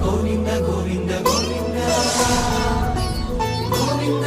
గోవింద గోవింద గోవింద గోవింద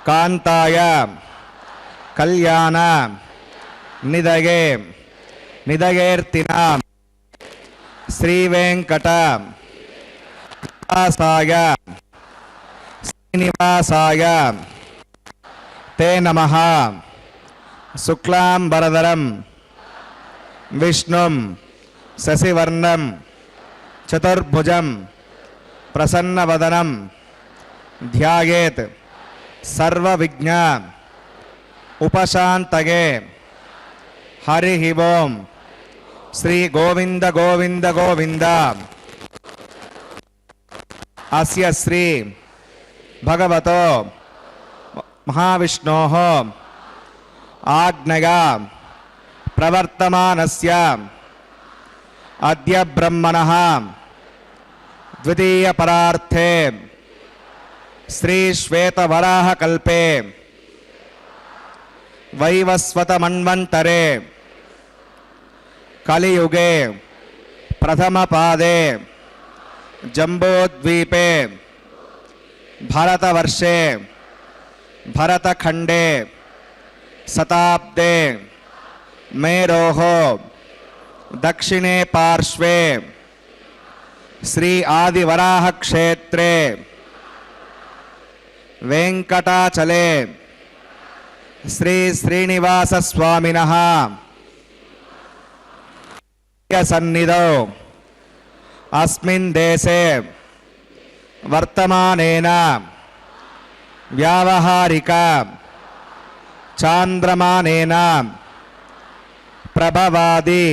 కాంతాయ కళ్యాణ నిదగే నిదగేర్తిన శ్రీవేంకట నివాసాయ శ్రీనివాసాయ తే నమః. శుక్లాంబరధరం విష్ణుం శశివర్ణం చతుర్భుజం ప్రసన్నవదనం ధ్యాయేత్ సర్వవిఘ్న ఉపశాంతగే. హరి ఓం. శ్రీ గోవింద గోవింద గోవింద. అస్య శ్రీ భగవతో మహావిష్ణోః ఆజ్ఞయా ప్రవర్తమానస్య అద్య బ్రహ్మణః ద్వితీయ పరార్థే శ్రీ శ్వేతవరాహ కల్పే వైవస్వత మన్వంతరే కలియుగే ప్రథమ పాదే జంబోద్వీపే భారతవర్షే భరతఖండే శతాబ్దే మేరోః దక్షిణే పార్శ్వే శ్రీ ఆదివరాహ క్షేత్రే వెంకటాచలే శ్రీ శ్రీనివాస స్వామినః సన్నిధౌ అస్మిన్ దేశే వర్తమానేన వ్యావహారిక చాంద్రమానేన ప్రభవాది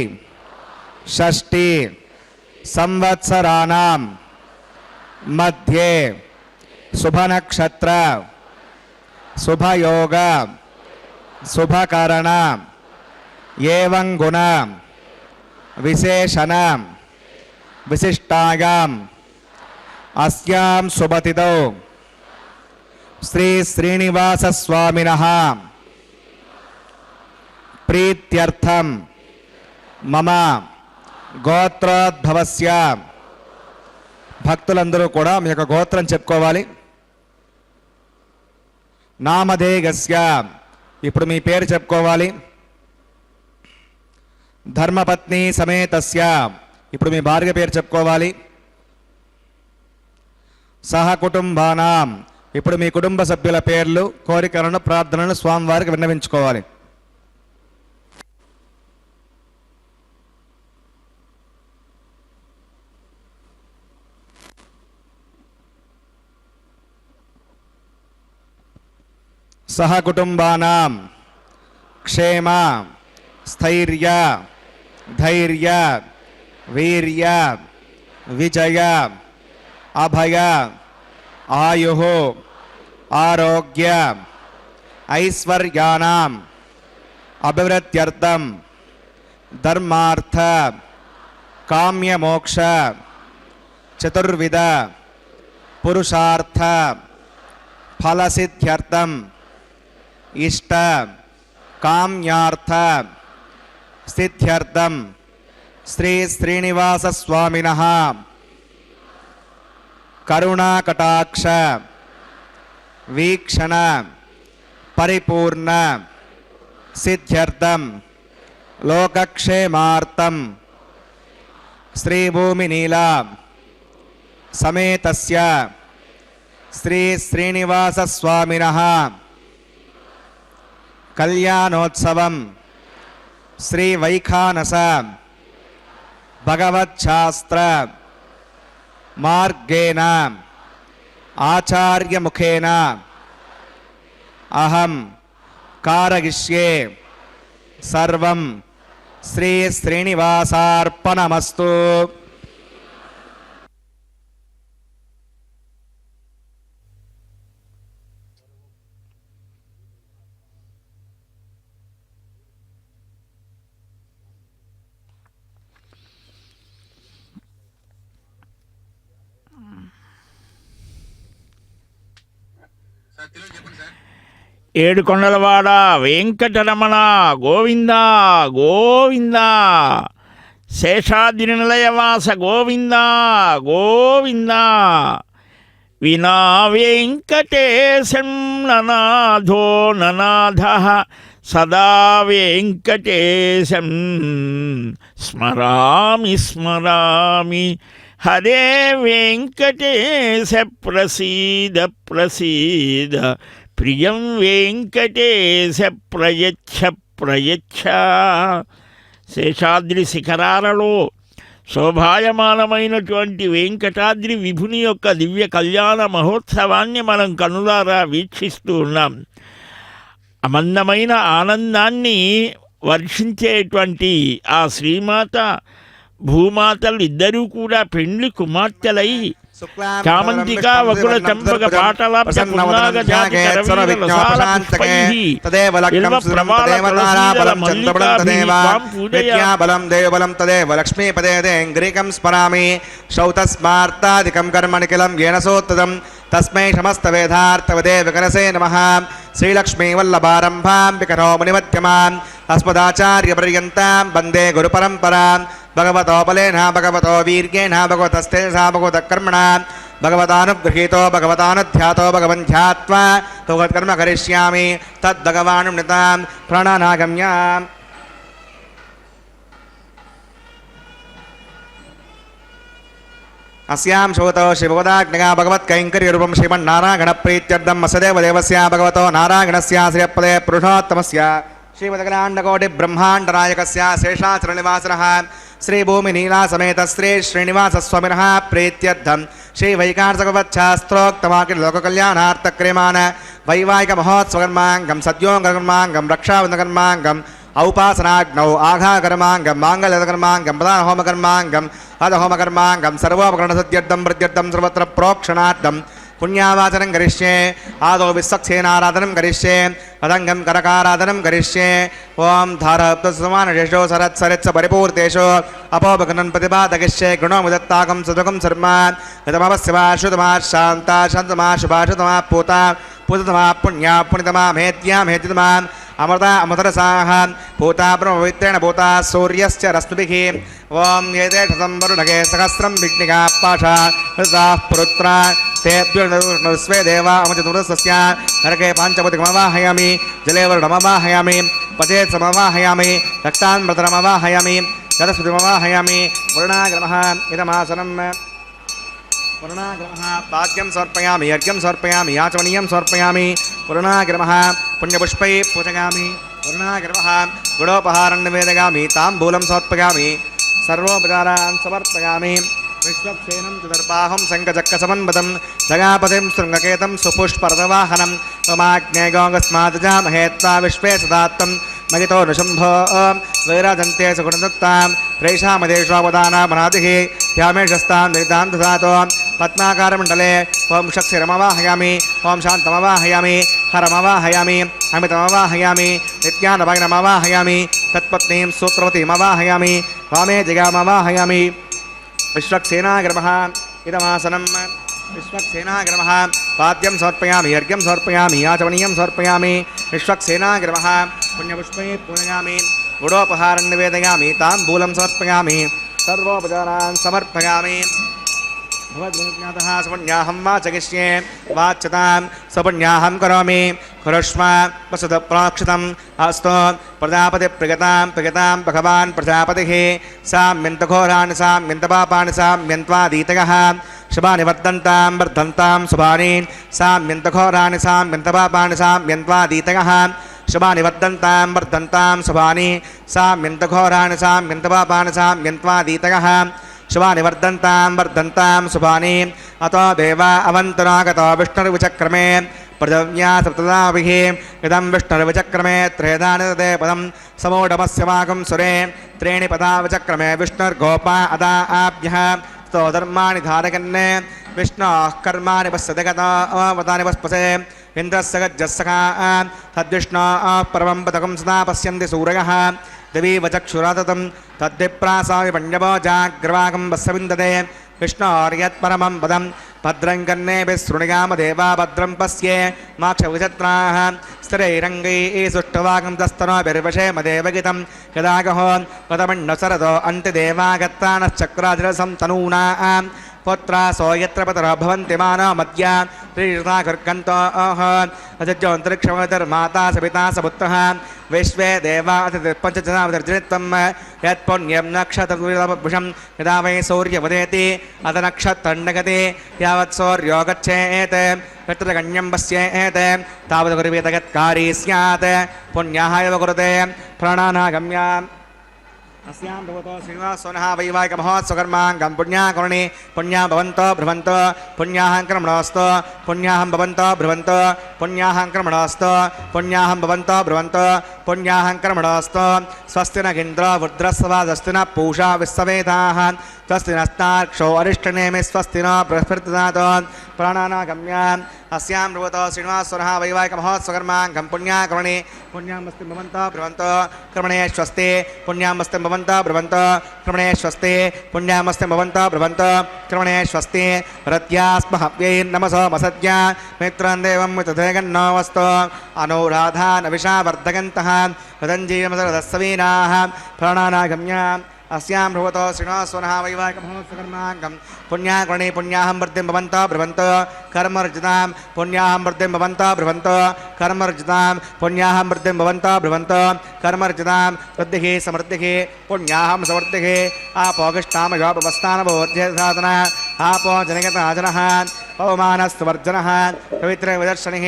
షష్ఠి సంవత్సరాణం మధ్యే శుభనక్షత్ర శుభయోగ శుభకరణ ఏవం గుణ విశేషణ విశిష్టాయాం అస్యాం శుభతిథౌ శ్రీ శ్రీనివాస స్వామినః ప్రీత్యర్థం మమ గోత్రోద్భవస్య. భక్తులందరూ కూడా మీ యొక్క గోత్రం చెప్పుకోవాలి. నామధేయస్య, ఇప్పుడు మీ పేరు చెప్పుకోవాలి. ధర్మపత్ని సమేతస్య, ఇప్పుడు మీ భార్య పేరు చెప్పుకోవాలి. సహ కుటుంబానాం, ఇప్పుడు మీ కుటుంబ సభ్యుల పేర్లు కోరికలను ప్రార్థనలను స్వామివారికి విన్నవించుకోవాలి. సహ కుటుంబానాం క్షేమ స్థైర్య ధైర్య వీర్య విజయ అభయ ఆయుః ఆరోగ్య ఐశ్వర్యానాం అభివృద్ధ్యర్థం ధర్మార్థ కామ్యమోక్ష చతుర్విధ పురుషార్థ ఫలసిద్ధ్యర్థం ఇష్ట కామ్యార్థ సిద్ధ్యర్థం శ్రీ శ్రీనివాస స్వామినః కరుణాకటాక్ష వీక్షణ పరిపూర్ణ సిద్ధ్యర్థం లోకక్షేమార్థం శ్రీభూమినీలా సమేతస్య శ్రీ శ్రీనివాస స్వామినః కళ్యాణోత్సవం శ్రీ వైఖానస భగవచ్ఛాస్త్ర మార్గేణ ఆచార్యముఖేన అహం కారయిష్యే. సర్వం శ్రీ శ్రీనివాసార్పణమస్తు. ఏడుకొండలవాడ వెంకటరమణ గోవింద గోవింద. శేషాద్రి నిలయవాస గోవింద గోవింద. వినా వెంకటేశం ననాథో ననాథ సదా వెంకటేశం స్మరామి స్మరామి హరే వెంకటేశ ప్రసీద ప్రసీద ప్రియం వెంకటేశ ప్రయచ్ఛ ప్రయచ్ఛ. శేషాద్రి శిఖరాలలో శోభాయమానమైనటువంటి వెంకటాద్రి విభుని యొక్క దివ్య కళ్యాణ మహోత్సవాన్ని మనం కనులారా వీక్షిస్తూ ఉన్నాం. అమందమైన ఆనందాన్ని వర్షించేటువంటి ఆ శ్రీమాత భూమాతలు ఇద్దరూ కూడా పెండ్లి కుమార్తెలై చామంతికా వకుల చంపక పాటలాప్య పున్నాగ జాతి కరవీర రసాలపుష్పైః బిల్వ ప్రవాళ తులసీదళ మల్లికాభిః త్వాం పూజయామి. బలం దేవబలం తదేవ లక్ష్మీపదే గ్రీకం స్మరామి శ్రౌతస్మార్తాదికం కర్మ నిఖిలం येन सोत्तदं తస్మై సమస్తవేదార్థవదే వికరసే నమః. శ్రీలక్ష్మీవల్లభారంభాం వికరో మునిమధ్యమాం అస్మదాచార్యపర్యంతాం వందే గురుపరంపరాం. భగవతోపలేన భగవతో వీర్యేణ భగవతస్తేజసా భగవతకర్మణ భగవతానుగృహీతో భగవతానుధ్యాతో భగవంధ్యాత్వా భగవత్కర్మ కరిష్యామి తద్భగవానునితాం ప్రణానాగమ్యాం. अस्यां श्रोतो शिवपदाग्नया भगवत्कैङ्कर्यरूपं श्रीमन्नारायणप्रीत्यर्थम् असदेव देवस्य भगवतो नारायणस्य श्रियपदे पुरुषोत्तमस्य श्रीमदखिलाण्डकोटिब्रह्माण्डनायकस्य शेषाचलनिवासिनः श्रीभूमिनीलासमेत श्री श्रीनिवासस्वामिनः प्रीत्यर्थं श्रीवैकार्तकवच्छास्त्रोक्तमाकिलोककल्याणार्थक्रियमाण वैवाहिकमहोत्सवकर्माङ्गं सद्योङ्गकर्माङ्गं रक्षाबन्धकर्माङ्गम् औपासनाग्नौ आघाकर्माङ्गं माङ्गल्यकर्माङ्गं प्रधानहोमकर्माङ्गम् अधहोमकर्माङ्गं सर्वोपकरणसद्यर्थं प्रत्यर्थं सर्वत्र प्रोक्षणार्थं पुण्यावाचनं करिष्ये. आदौ विश्वक्सेनाराधनं करिष्ये. अदङ्गं करकाराधनं करिष्ये. ओं धारप्तसमानशेषो सरत्सरित्स परिपूर्तेषु अपोपकरणं प्रतिपादयिष्ये. गुणोमुदत्ताकं सदुकं शर्मा गतमवस्यवा श्रुतमा शान्ता शान्तमा शुभा शुतमा पूता पूततमा पुण्या पुण्यतमा मेत्या मेत्यतमा अमृता अमृतरसाः पूता ब्रह्मपवित्रेण पूता सूर्यश्च रश्मिभिः. ओं एते शतं वरुणगे सहस्रं विघ्निका पाशा ऋताः पुरुत्रा तेभ्यो स्वे देवा अमृतदुरस्य नरके पाञ्चभूतिकमवाहयामि जले वरुणमवाहयामि पचे समवाहयामि रक्तान्मृतरमवाहयामि गतस्मृतिमवाहयामि वरुणाग्रमः इदमासनं वरुणाग्रमः पाद्यं समर्पयामि अर्घ्यं समर्पयामि याचमनीयं समर्पयामि वरुणाग्रमः पुण्यपुष्पैः पूजयामि वरुणाग्रमः गुडोपहारं निवेदयामि ताम्बूलं समर्पयामि सर्वोपचारान् समर्पयामि. विश्वक्सेनं चतुर्बाहुं शङ्खचक्रसमन्वितं जगापतिं शृङ्गकेतं सुपुष्परदवाहनं त्वमाग्नेयोगस्मादजामहे त्वा विश्वे सदात्तं महितो नृशम्भो वैराजन्ते सुगुणदत्तां त्रैषामदेष्वावदानामनादिः ध्यामेशस्तां निरितां दधातो पद्माकारमण्डले ओं शक्तिरमवाहयामि ओं शान्तमवाहयामि हरमवाहयामि अमितमवाहयामि नित्यानवागिनमवाहयामि तत्पत्नीं सूत्रवतीमवाहयामि वामे जगामवाहयामि. विश्वक्सेनाग्रमः इदमासनं विश्वक्सेनाग्रमः पाद्यं समर्पयामि अर्घ्यं समर्पयामि याचमनीयं समर्पयामि. विश्वक्सेनाग्रमः पुण्यपुष्पैः पूजयामि गुडोपहारं निवेदयामि ताम्बूलं समर्पयामि सर्वोपचारान् समर्पयामि. भगवद्गुणज्ञातः सुपुण्याहं वाचयिष्ये वाच्यतां सुपुण्याहं करोमि कुरुष्व वसुतप्रोक्षितम् अस्तु. प्रजापतिप्रियतां प्रियतां भगवान् प्रजापतिः साम्यन्तघोराणि साम्यन्तपापानि साम्यन्त्वादीतयः शुभानि वर्धन्तां वर्धन्तां शुभानि साम्यन्तघोराणि साम्यन्तपापानि साम्यन्त्वादीतयः शुभानि वर्धन्तां वर्धन्तां शुभानि साम्यन्तघोराणि साम्यन्तपापानि साम्यन्त्वादीतयः शुभानि वर्धन्तां वर्धन्तां शुभानि. अतो देवा अवन्तनागतो विष्णुर्विचक्रमे पृथिव्या सप्तदाभिः इदं विष्णुर्विचक्रमे त्रेधानिदते पदं समूढमस्य वागं सुरे त्रीणि पदा विचक्रमे विष्णुर्गोपा अदा आभ्यः स्तो धर्माणि धारयन्ने विष्णोः कर्माणि पश्यति गतावतानि पस्पसे इन्द्रस्य गज्जस्सखा तद्विष्णोः परमं पदकं सदा पश्यन्ति सूरयः देवी वचक्षुराततं तद्विप्रासामि पण्यवो जाग्रवाकं वत्सविन्दते विष्णोर्यत्परमं पदं भद्रं कर्णेभिः शृणुयामदेवा भद्रं पश्ये माक्षविचत्राः स्थिरैरङ्गैः सुष्ठुवाकं तस्तनोभिर्वशेमदेवगितं यदागहो गतमण्डसरतो अन्तिदेवागत्तानश्चक्राजिरसं तनूनां पुत्रासो यत्र पितरो भवन्ति मानो मद्या त्रिषता कर्कन्तोः अजज्योऽन्तरिक्षमतिर्माता स पिता स पुत्रः विश्वे देवा पञ्चजनावतिर्जनित्वं यत्पुण्यं नक्षत्रविषं यदा वै सूर्यमुदेति अथ नक्षत्रण्डगति यावत् सूर्यो गच्छेत् यत्र गण्यं पश्येत् तावत् कुर्वीत यत्कारी स्यात् पुण्याः एव कुरुते प्राणानागम्याम् अस्यां भवतो श्रीनिवासोनः वैवाहिकमहोत्सवकर्माङ्गं पुण्याकर्णे पुण्यां भवन्तो भ्रुवन्तो पुण्याहं क्रमणोऽस्तु पुण्याहं भवन्तो भ्रुवन्तो पुण्याहं क्रमणोऽस्तु पुण्याहं भवन्तो भ्रुवन्तो पुण्याहं क्रमणोऽस्तु स्वस्ति न इन्द्रो वृद्रस्वस्ति न पूषा विश्ववेदाः स्वस्ति नस्तार्क्षो अरिष्टनेमि स्वस्ति न बृहस्पतिर्दधातु प्राणानागम्याम् अस्यां भवतो श्रीनिवासोनः वैवाहिकमहोत्सवकर्माङ्गं पुण्याकर्णे पुण्यामस्ति भवन्तो भ्रुवन्तो कर्मणे स्वस्ति पुण्यामस्ति भवन्तो भ्रुवन्तो कर्मणे स्वस्ति पुण्यामस्ति भवन्तो भ्रुवन्तो कर्मणे स्वस्ति रत्यास्महव्यैर्नमसो मसद्या मित्रं देवं मित्रधेगन्नो वस्तु अनुराधान् विषावर्धगन्तः रदञ्जीवमसरदस्सवीनाः प्राणानागम्याम् अस्यां भवतो श्रीनिवासोनः वैवाहिकमहोत्सवकर्माङ्गं पुण्याकर्णे पुण्याहं वृद्धिं भवन्तो भ्रुवन्तो कर्मर्जितां पुण्याहं वृद्धिं भवन्तो भ्रुवन्तो कर्मर्जितां पुण्याहं वृद्धिं भवन्तो भ्रुवन्तो कर्मर्जितां वृद्धिः समृद्धिः पुण्याहं समृद्धिः आपोगिष्टामयोपस्थानबोध्यसाधन आपो जनगताजनः पवमानस्वर्जनः पवित्रविदर्शनिः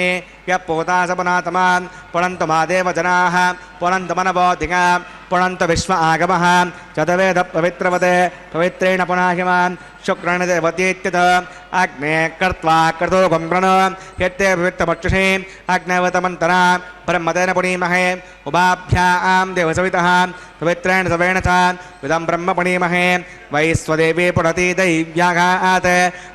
यः पोतासपनातमान् पुनन्तु मादेव जनाः पुनन्तु मनबोधिका पुनन्तु विश्व आगमः चतवेद पवित्रवदे पवित्रेण पुनाहिमान् शुक्रेण देवतीत्यत अग्ने कर्त्वा क्रतो गम्रण यत्ते पवित्रपक्षुषे अग्नवतमन्तरा ब्रह्मतेन पुनीमहे उभाभ्यां देवसवितः पवित्रेण सवेण च विदं ब्रह्म पुनीमहे वैश्वदेवी पुनति दैव्याघात्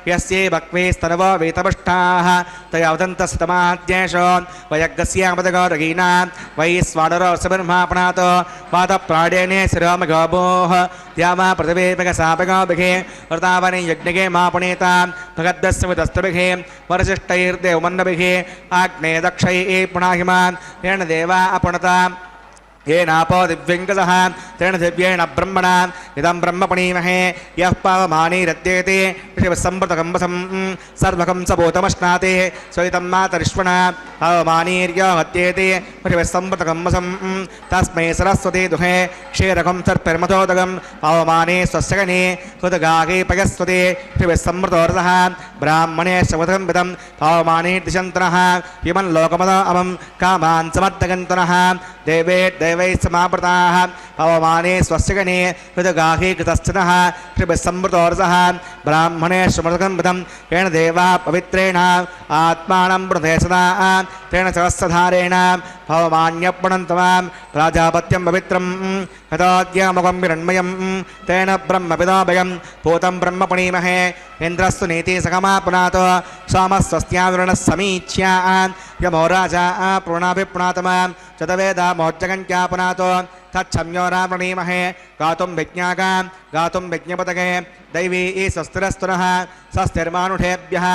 यस्यै भक्वेस्तनवो वेतपुष्टाः तया वदन्तस्तमाद्येषो वयज्ञस्यामदगौरगीना वैश्वानरो सब्रह्मापणात् वातप्राणेने शिरोमगोभोः द्यावा पृथिवीपगसापगोभिः वृतावनि यज्ञगे मा पुनीता भगद्दस्य विदस्तभिः वरशिष्टैर्देवमन्नभिः आग्ने दक्षैः पुनाहिमान् येन देवा अपुणता येनापो दिव्यङ्गसः तेन दिव्येण ब्रह्मणा इदं ब्रह्म पुनीमहे यः पावमानीरद्येते ऋषिवसम्प्रतकम्बसं सर्वकं सभूतमश्नाति स्वैतं मातरिष्वणा पावमानीर्यो हत्येते ऋषिवसम्प्रतकम्बसं तस्मै सरस्वती दुहे क्षीरकं सर्पिर्मथोदकं पावमाने स्वस्यगणे कृतगाहे पयस्वते ऋषिवसम्मृतोरसः ब्राह्मणे शवधं विदं पावमाने दिशन्तनः इमं लोकमद अमं कामान् समर्थगन्तनः देवे देवैः समावृताः पवमाने स्वस्यगणे कृतगाहे कृतश्चनः ऋषिवसम्मृतोरसः ब्राह्मणे श्रमृतकं विदं येन देवा पवित्रेण आत्मानं वृधे सदा तेन सहस्रधारेण पवमान्यपुणन्तमां प्राजापत्यं पवित्रं यतोद्यमुखं विरण्मयं तेन ब्रह्मविदोभयं भूतं ब्रह्म पुनीमहे इन्द्रस्तु नीति सकमापुनात् सोमस्वस्त्याविरणः समीच्या यमो राजा पूर्णाभिपुनातमां चतवेदा मोज्जगन्त्यापुनात् तच्छम्यो रावणीमहे गातुं विज्ञागां गातुं विज्ञपतके दैवी स्वस्तिरस्तुनः स्वस्तिर्मानुषेभ्यः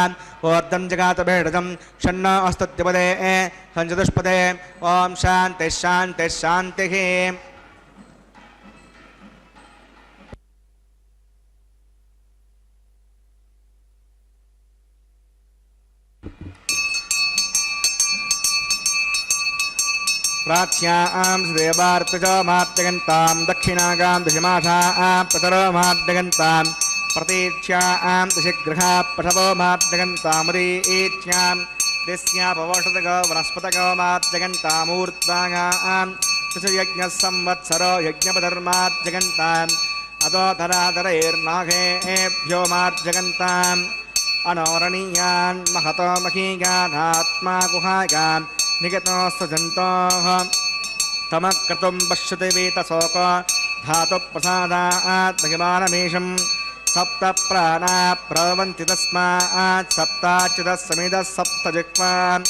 ओर्धं जगातभेडजं षण्णो अस्तुत्यपदे सञ्चतुष्पदे ॐ शान्तिः शान्तिः शान्तिः प्राच्यां देवार्तजो मार्तगन्तां दक्षिणागां दशमाशां प्रतरो मार्तगन्तां प्रतीच्यां दशगृहा प्रसवो मार्तगन्तामुदीच्यां दिस्यापवोषतगो वनस्पतगो मार्तगन्तामूर्त्वागां दशयज्ञः संवत्सरो यज्ञपधर्मार्जगन्ताम् अतो धराधरैर्नागेभ्यो मार्जगन्ताम् अनोरणीयान् महतो महीयानात्मा गुहायान् निगतोऽस्तु जन्तोः तमक्रतुं पश्यति वीतशोको धातुप्रसादात् महिमानमीशं सप्त प्राणा प्रवन्ति तस्मात् सप्ताच्युतः समिदः सप्त जिह्वान्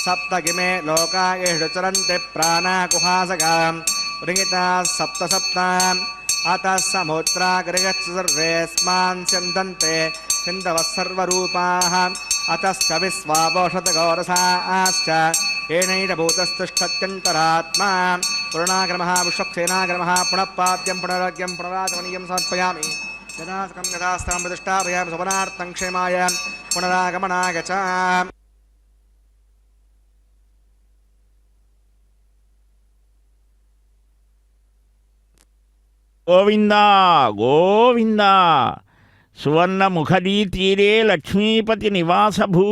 सप्त इमे लोका येषु चरन्ति प्राणा गुहासगां ऋगिताः सप्त सप्तान् अतः समुद्रागृहश्च सर्वेऽस्मान् स्यन्दन्ते सिन्धवः सर्वरूपाः अतश्च विश्वावोषधगौरसाश्च येनैरभूतस्तिष्ठत्यन्तरात्मा पूर्णाक्रमः विश्वक्सेनाक्रमः पुनः पाद्यं पुनराज्ञं पुनराचमनीयं समर्पयामि యదాస్కం యదాస్తాం ప్రతిష్టాపయామి శుభనార్థం క్షేమాయ పునరాగమనాయ చ. గోవిందా గోవిందా. సువర్ణముఖరీ తీరే లక్ష్మీపతి నివాసభూ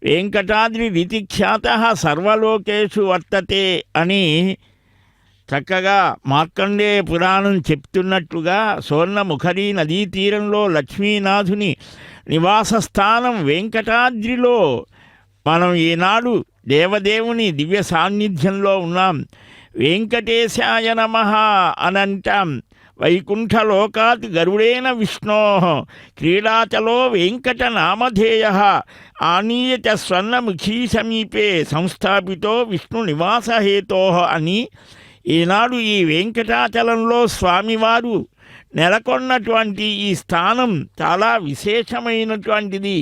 వెంకటాద్రి రీతిఖ్యాత సర్వలోకేషు వర్తతే అని చక్కగా మార్కండేయ పురాణం చెప్తున్నట్లుగా సువర్ణముఖరీ నదీ తీరంలో లక్ష్మీనాథుని నివాస స్థానం వెంకటాద్రిలో మనం ఈనాడు దేవదేవుని దివ్య సాన్నిధ్యంలో ఉన్నాం. వెంకటేశాయ నమః అనంటాం. వైకుంఠలోకాత్ గరుడేన విష్ణో క్రీడాచలో వెంకటనామధేయ ఆనీయత స్వర్ణముఖీ సమీపే సంస్థాపితో విష్ణు నివాసహేతో అని ఈనాడు ఈ వెంకటాచలంలో స్వామివారు నెలకొన్నటువంటి ఈ స్థానం చాలా విశేషమైనటువంటిది.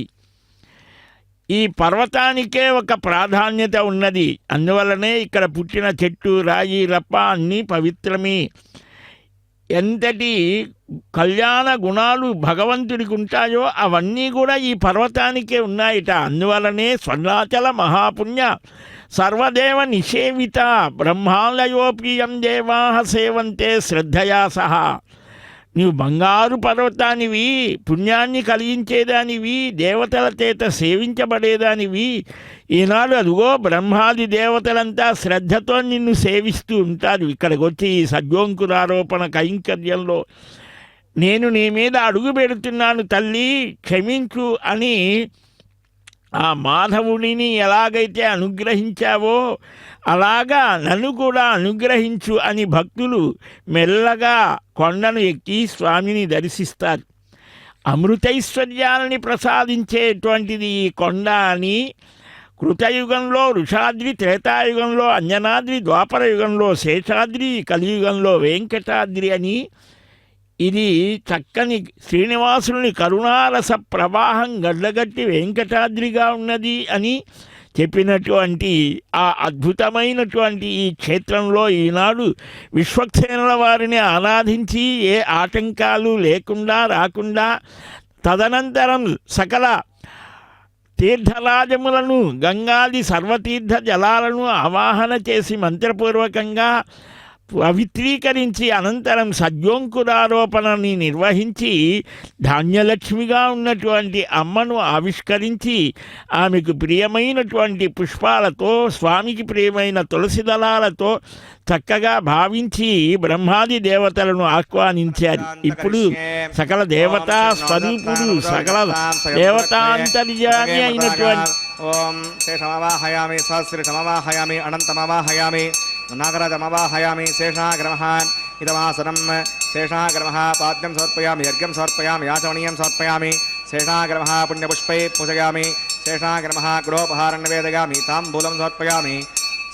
ఈ పర్వతానికే ఒక ప్రాధాన్యత ఉన్నది. అందువలనే ఇక్కడ పుట్టిన చెట్టు రాయి రప్ప అన్నీ పవిత్రమే. ఎంతటి కళ్యాణ గుణాలు భగవంతుడికి ఉంటాయో అవన్నీ కూడా ఈ పర్వతానికే ఉన్నాయిట. అందువలనే స్వర్ణాచల మహాపుణ్య సర్వదేవ నిషేవిత బ్రహ్మాలయోప్రియం దేవా సేవంతే శ్రద్ధయా సహా. నీవు బంగారు పర్వతానివి, పుణ్యాన్ని కలిగించేదానివి, దేవతల చేత సేవించబడేదానివి. ఈనాడు అదిగో బ్రహ్మాది దేవతలంతా శ్రద్ధతో నిన్ను సేవిస్తూ ఉంటారు. ఇక్కడికి వచ్చి ఈ సద్యోంకురారోపణ కైంకర్యంలో నేను నీ మీద అడుగు పెడుతున్నాను తల్లి క్షమించు అని ఆ మాధవుడిని ఎలాగైతే అనుగ్రహించావో అలాగా నన్ను కూడా అనుగ్రహించు అని భక్తులు మెల్లగా కొండను ఎక్కి స్వామిని దర్శిస్తారు. అమృతైశ్వర్యాలని ప్రసాదించేటువంటిది ఈ కొండ అని కృతయుగంలో వృషాద్రి, త్రేతాయుగంలో అంజనాద్రి, ద్వాపర యుగంలో శేషాద్రి, కలియుగంలో వెంకటాద్రి అని ఇది చక్కని శ్రీనివాసుని కరుణారస ప్రవాహం గడ్డగట్టి వెంకటాద్రిగా ఉన్నది అని చెప్పినటువంటి ఆ అద్భుతమైనటువంటి ఈ క్షేత్రంలో ఈనాడు విశ్వక్సేనుల వారిని ఆరాధించి ఏ ఆటంకాలు లేకుండా రాకుండా తదనంతరం సకల తీర్థరాజములను గంగాది సర్వతీర్థ జలాలను ఆవాహన చేసి మంత్రపూర్వకంగా పవిత్రీకరించి అనంతరం సద్యోంకురారోపణని నిర్వహించి ధాన్యలక్ష్మిగా ఉన్నటువంటి అమ్మను ఆవిష్కరించి ఆమెకు ప్రియమైనటువంటి పుష్పాలతో స్వామికి ప్రియమైన తులసి దళాలతో చక్కగా భావించి బ్రహ్మాది దేవతలను ఆహ్వానించారు. ఇప్పుడు సకల దేవతా స్వరూపుడు సకల దేవతాంతర్యామి అయినటువంటి ఓం శేషమవాహయామి సహస్రమవాహయామి అనంతమవాహయామి నాగరాజమవాహయామి శేషాగ్రమః ఇదమాసనం శేషాగ్రమః పాద్యం సమర్పయామి యర్ఘ్యం సమర్పయామి యాచమనీయం సమర్పయామి శేషాగ్రమః పుణ్యపుష్పై పూజయామి శేషాగ్రమః గృహోపహారం నివేదయామి తాంబూలం సమర్పయామి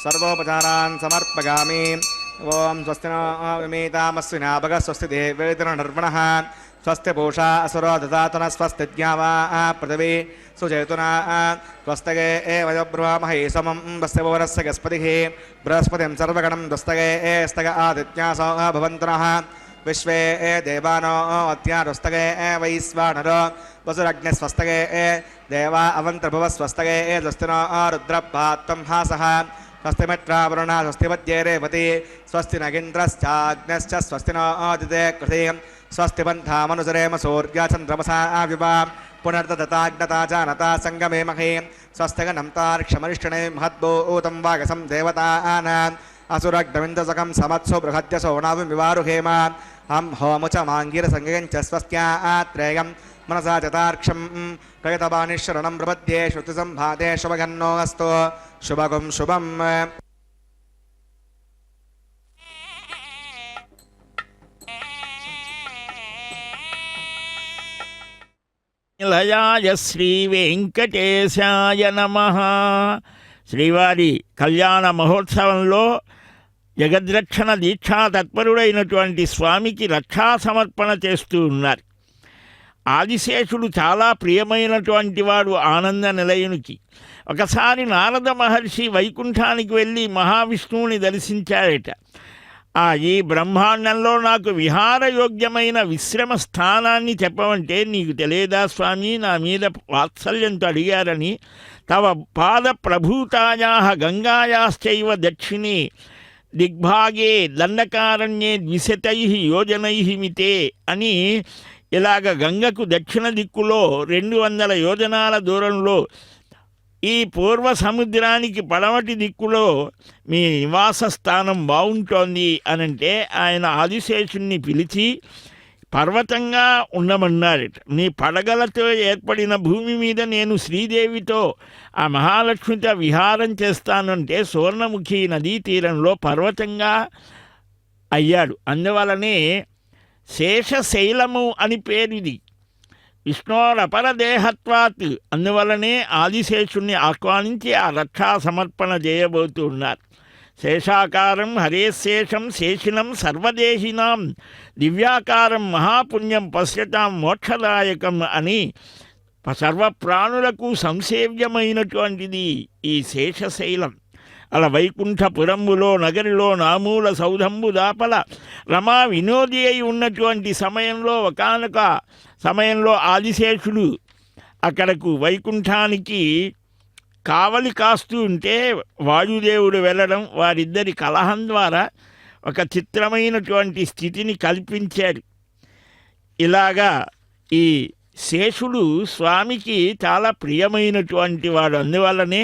సర్వోపచారాన్ సమర్పయామి. ఓం స్వస్తి విమేతామస్వినా భగ స్వస్తి దేవేతనర్వణః స్వస్తి పూషా అసురో దదాతన స్వస్తి జ్ఞావా పృథివీ సుచేతునా స్వస్తగే వయోబ్రహ్మహే సమం వస్య భువనస్య గస్పతిః బృహస్పతిం సర్వగణం దుస్తగే స్తగ ఆదిత్యాసో భవంతునః విశ్వే దేవానో అత్యారుస్తగే వైశ్వానరో వసురగ్నిస్వస్తగే దేవా అవంతర్భువ స్వస్తగే స్వస్తినో రుద్రభాత్వం హాసః స్వస్తి మిత్రావరుణ స్వస్తి మధ్యే రేవతి స్వస్తి నగింద్రశ్చాగ్నశ్చ స్వస్తినో ఆదితే కృతి స్వస్తి బంధామనుసరేమ సూర్యచంద్రమసా వివా పునర్దతాగ్నతా జానతా సంగమే మహే స్వస్తిగణం తార్క్షమరిష్ఠిణే మహద్భూతం వాగసం దేవతానాం అసురగ్నవిందసకం సమత్సు బృహద్యసో నావివారుహేమ హం హోముచ మాంగిరసంగంచ స్వస్త్యాత్రేయం మనసా చతార్క్షం ప్రయతబానిశరణం ప్రపద్యే శృతి సంభాతే శుభగన్నో అస్తు శుభగం శుభం. నిలయాయ శ్రీ వెంకటేశాయ నమః. శ్రీవారి కళ్యాణ మహోత్సవంలో జగద్రక్షణ దీక్షా తత్పరుడైనటువంటి స్వామికి రక్షా సమర్పణ చేస్తూ ఉన్నారు. ఆదిశేషుడు చాలా ప్రియమైనటువంటి వాడు ఆనంద నిలయునికి. ఒకసారి నారద మహర్షి వైకుంఠానికి వెళ్ళి మహావిష్ణువుని దర్శించాడట. ఈ బ్రహ్మాండంలో నాకు విహారయోగ్యమైన విశ్రమ స్థానాన్ని చెప్పమంటే నీకు తెలియదా స్వామి, నా మీద వాత్సల్యంతో అడిగారని. తవ పాద ప్రభూతాయా గంగాయాశ్చైవ దక్షిణే దిగ్భాగే దండకారణ్యే ద్విశతై యోజనై మితే అని ఇలాగ గంగకు దక్షిణ దిక్కులో 200 యోజనాల దూరంలో ఈ పూర్వ సముద్రానికి పడమటి దిక్కులో మీ నివాస స్థానం బాగుంటోంది అనంటే ఆయన ఆదిశేషుణ్ణి పిలిచి పర్వతంగా ఉండమన్నారట. నీ పడగలతో ఏర్పడిన భూమి మీద నేను శ్రీదేవితో ఆ మహాలక్ష్మితో విహారం చేస్తానంటే సువర్ణముఖి నదీ తీరంలో పర్వతంగా అయ్యాడు. అందువలనే శేషశైలము అని పేరుది. విష్ణోరపరదేహత్వాత్, అందువలనే ఆదిశేషుణ్ణి ఆహ్వానించి ఆ రక్షా సమర్పణ చేయబోతూ ఉన్నారు. శేషాకారం హరేశేషం శేషినం సర్వదేహినాం దివ్యాకారం మహాపుణ్యం పశ్యతాం మోక్షదాయకం అని సర్వప్రాణులకు సంసేవ్యమైనటువంటిది ఈ శేషశైలం. అలా వైకుంఠపురంబులో నగరిలో నామూల సౌధంబు దాపల రమా వినోది అయి ఉన్నటువంటి సమయంలో ఒకానొక సమయంలో ఆదిశేషుడు అక్కడకు వైకుంఠానికి కావలి కాస్తూ ఉంటే వాయుదేవుడు వెళ్ళడం, వారిద్దరి కలహం ద్వారా ఒక చిత్రమైనటువంటి స్థితిని కల్పించారు. ఇలాగా ఈ శేషుడు స్వామికి చాలా ప్రియమైనటువంటి వాడు. అందువల్లనే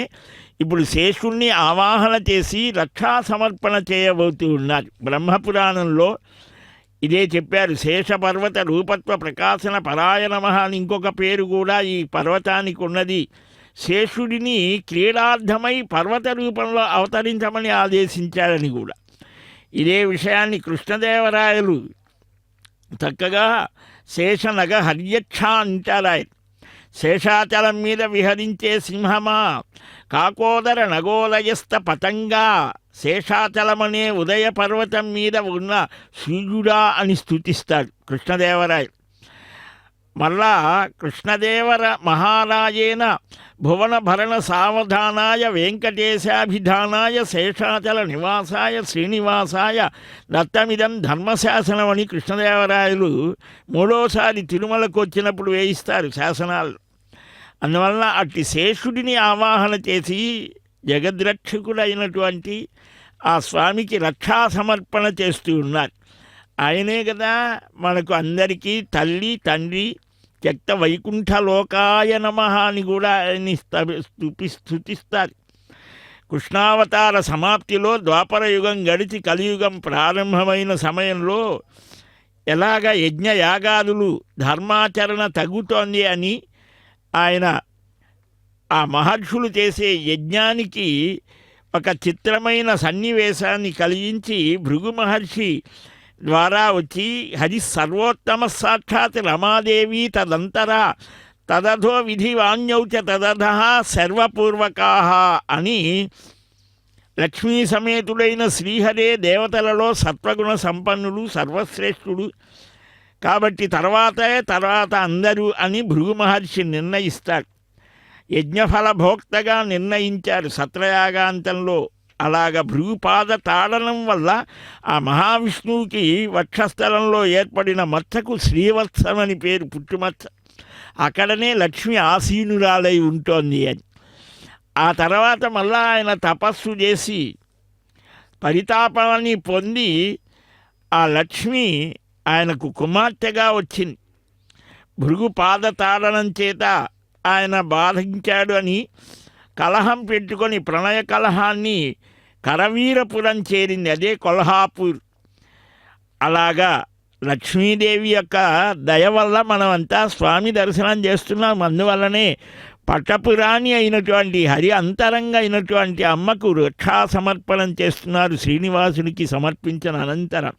ఇప్పుడు శేషుణ్ణి ఆవాహన చేసి రక్షా సమర్పణ చేయబోతూ ఉన్నారు. బ్రహ్మపురాణంలో ఇదే చెప్పారు. శేషపర్వత రూపత్వ ప్రకాశన పరాయ నమః అని ఇంకొక పేరు కూడా ఈ పర్వతానికి ఉన్నది. శేషుడిని క్రీడార్థమై పర్వత రూపంలో అవతరించమని ఆదేశించారని కూడా. ఇదే విషయాన్ని కృష్ణదేవరాయలు చక్కగా శేషనగ హర్యక్ష అంటారు ఆయన. శేషాచలం మీద విహరించే సింహమా, కాకోదర నగోదయస్థ పతంగా, శేషాచలమనే ఉదయ పర్వతం మీద ఉన్న సూర్యుడా అని స్తుతిస్తాడు కృష్ణదేవరాయలు. మళ్ళా కృష్ణదేవర మహారాజేన భువన భరణ సావధానాయ వెంకటేశాభిధానాయ శేషాచల నివాసాయ శ్రీనివాసాయ దత్తమిదం ధర్మశాసనం అని కృష్ణదేవరాయలు మూడోసారి తిరుమలకు వచ్చినప్పుడు వేయిస్తారు శాసనాలు. అందువలన అట్టి శేషుడిని ఆవాహన చేసి జగద్రక్షకుడైనటువంటి ఆ స్వామికి రక్షా సమర్పణ చేస్తూ ఉన్నారు. ఆయనే కదా మనకు అందరికీ తల్లి తండ్రి. త్యక్త వైకుంఠలోకాయ నమః అని కూడా ఆయన్ని స్తుతిస్తారు. కృష్ణావతార సమాప్తిలో ద్వాపర యుగం గడిచి కలియుగం ప్రారంభమైన సమయంలో ఎలాగ యజ్ఞయాగాదులు ధర్మాచరణ తగ్గుతోంది అని ఆయన ఆ మహర్షులు చేసే యజ్ఞానికి ఒక చిత్రమైన సన్నివేశాన్ని కలిగించి భృగు మహర్షి ద్వారా వచ్చి హరి సర్వోత్తమ సాక్షాత్ రమాదేవి తదంతరా తదధో విధివాణ్యౌచ తదధః సర్వపూర్వకాః అని లక్ష్మీ సమేతుడైన శ్రీహరే దేవతలలో సత్వగుణ సంపన్నుడు సర్వశ్రేష్ఠుడు కాబట్టి తర్వాత అందరూ అని భృగు మహర్షి నిర్ణయిస్తాడు. యజ్ఞఫల భోక్తగా నిర్ణయించారు సత్రయాగాంతంలో. అలాగ భృగుపాద తాడనం వల్ల ఆ మహావిష్ణువుకి వక్షస్థలంలో ఏర్పడిన మచ్చకు శ్రీవత్సమని పేరు, పుట్టుమచ్చ. అక్కడనే లక్ష్మి ఆసీనురాలై ఉంటోంది అని. ఆ తర్వాత మళ్ళా ఆయన తపస్సు చేసి పరితాపాన్ని పొంది ఆ లక్ష్మి ఆయనకు కుమార్తెగా వచ్చింది. భృగుపాద తాడనం చేత ఆయన బాధించాడు అని కలహం పెట్టుకొని ప్రణయ కలహాన్ని కరవీరపురం చేరింది, అదే కొల్హాపూర్. అలాగా లక్ష్మీదేవి యొక్క దయ వల్ల మనమంతా స్వామి దర్శనం చేస్తున్నాం. అందువల్లనే పట్టపురాణి అయినటువంటి హరి అంతరంగ అయినటువంటి అమ్మకు రక్షా సమర్పణం చేస్తున్నారు శ్రీనివాసుడికి సమర్పించిన అనంతరం.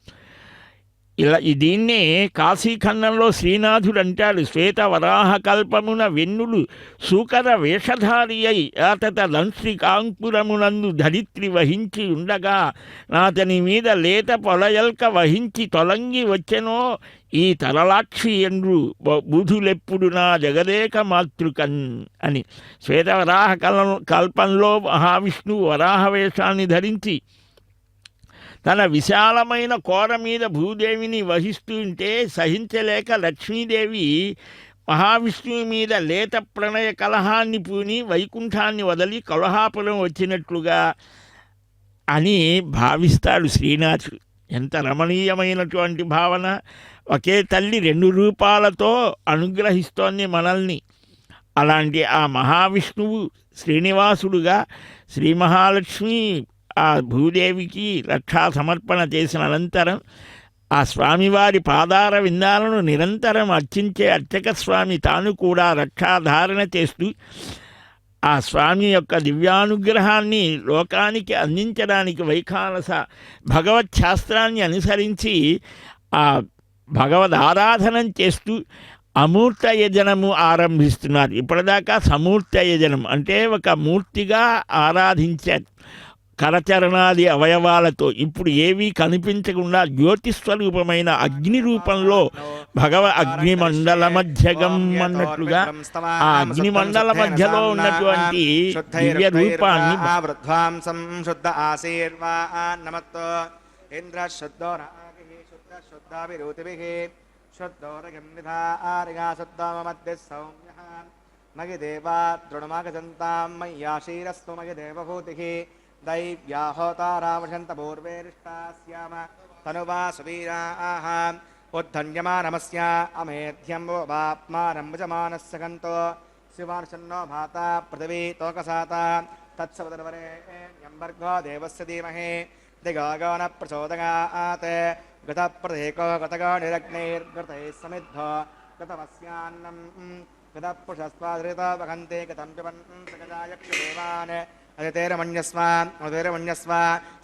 ఇలా దీన్నే కాశీఖండంలో శ్రీనాథుడు అంటాడు, శ్వేత వరాహ కల్పమున వెన్నులు సూకర వేషధారి అయి ఆతత దంశ్రికాంకురమునందు ధరిత్రి వహించి ఉండగా నాతని మీద లేత పొలయల్క వహించి తొలంగి వచ్చెనో ఈ తరలాక్షి ఎండ్రు బుధులెప్పుడు నా జగదేక మాతృకన్ అని. శ్వేతవరాహ కల్పంలో మహావిష్ణువు వరాహ వేషాన్ని ధరించి తన విశాలమైన కోర మీద భూదేవిని వహిస్తూ ఉంటే సహించలేక లక్ష్మీదేవి మహావిష్ణువు మీద లేత ప్రణయ కలహాన్ని పూని వైకుంఠాన్ని వదిలి కలహాపురం వచ్చినట్లుగా అని భావిస్తాడు శ్రీనాథుడు. ఎంత రమణీయమైనటువంటి భావన! ఒకే తల్లి రెండు రూపాలతో అనుగ్రహిస్తోంది మనల్ని. అలాంటి ఆ మహావిష్ణువు శ్రీనివాసుడుగా శ్రీ మహాలక్ష్మి ఆ భూదేవికి రక్షా సమర్పణ చేసిన అనంతరం ఆ స్వామివారి పాదార విందాలను నిరంతరం అర్చించే అర్చక స్వామి తాను కూడా రక్షాధారణ చేస్తూ ఆ స్వామి యొక్క దివ్యానుగ్రహాన్ని లోకానికి అందించడానికి వైఖానస భగవత్ శాస్త్రాన్ని అనుసరించి ఆ భగవద్ ఆరాధనం చేస్తూ అమూర్త యజనము ఆరంభిస్తున్నారు. ఇప్పటిదాకా సమూర్త యజనం అంటే ఒక మూర్తిగా ఆరాధించారు కరచరణాది అవయవాలతో. ఇప్పుడు ఏవీ కనిపించకుండా జ్యోతిస్వరూపమైన అగ్ని రూపంలో అగ్నిమండల మధ్యగం అన్నట్లుగా ఆ అగ్నిమండల మధ్యలో ఉన్నటువంటి దివ్య రూపాన్ని दैव्याहोतारावशन्तपूर्वेरिष्टास्याम तनुवा सुवीराः उद्धन्यमानमस्या अमेध्यं वाप्मानं भुजमानस्य कन्तो शिवार्षन्नो भाता पृथिवी तोकसाता तत्सवदर्वरेण्यम्बर्गो देवस्य धीमहि दिगागो न प्रचोदयात् गतप्रदेको गतगो निरग्नैर्गतैः समिद्धो गतमस्यान्नं गतपुषस्वाधृतो वहन्ते गतं पिबन्ति गजायक्षदेवान् अदितेरमण्यस्व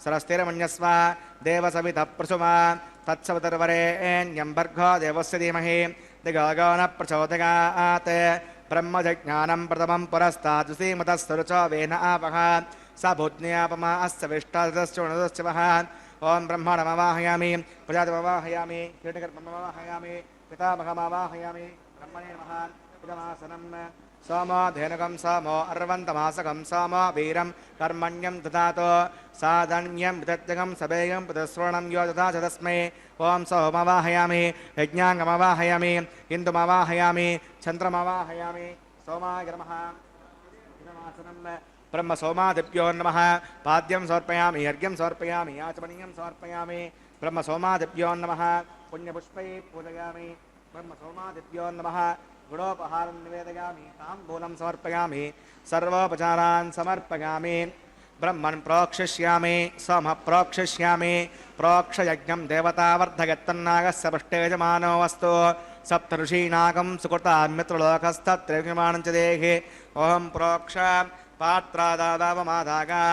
सरस्तेरमण्यस्व देवसवितः प्रसुमा तत्सवितर्वरेण्यम्बर्गो देवस्य धीमहि दिगागो न प्रचोदयात् ब्रह्मजज्ञानं प्रथमं पुरस्तादुसीमतस्तरुचो वेन आपः स भूज्ञापमा अस्य विष्टादश्चोणदश्चवः ॐ ब्रह्माणमवाहयामि प्रजातिमवाहयामि कीटकर्ममवाहयामि पितामहमवाहयामि ब्रह्मणे नमः पितमासनं सोमो धेनुकं सोमो अर्वन्तमासकं सोमो वीरं कर्मण्यं ददातो साधन्यं विदत्यगं सवेगं पुतस्वर्णं यो ददा च तस्मै ॐ सोमवाहयामि यज्ञाङ्गमवाहयामि इन्दुमवाहयामि चन्द्रमवाहयामि सोमाय नमः पितमासनं ब्रह्म सोमादिभ्यो नमः पाद्यं समर्पयामि अर्घ्यं समर्पयामि आचमनीयं समर्पयामि ब्रह्म सोमादिभ्यो नमः पुण्यपुष्पैः पूजयामि ब्रह्म सोमादिभ्यो नमः गुणोपहारं निवेदयामि ताम्बूलं समर्पयामि सर्वोपचारान् समर्पयामि ब्रह्मन् प्रोक्षिष्यामि सोमः प्रोक्षिष्यामि प्रोक्षयज्ञं देवतावर्धयत्तन्नागस्य पृष्ठेजमानो वस्तु सप्तऋषीनागं सुकृतामित्रलोकस्तत्रव्यमाणं च देहे ओं प्रोक्ष पात्रादावमादागा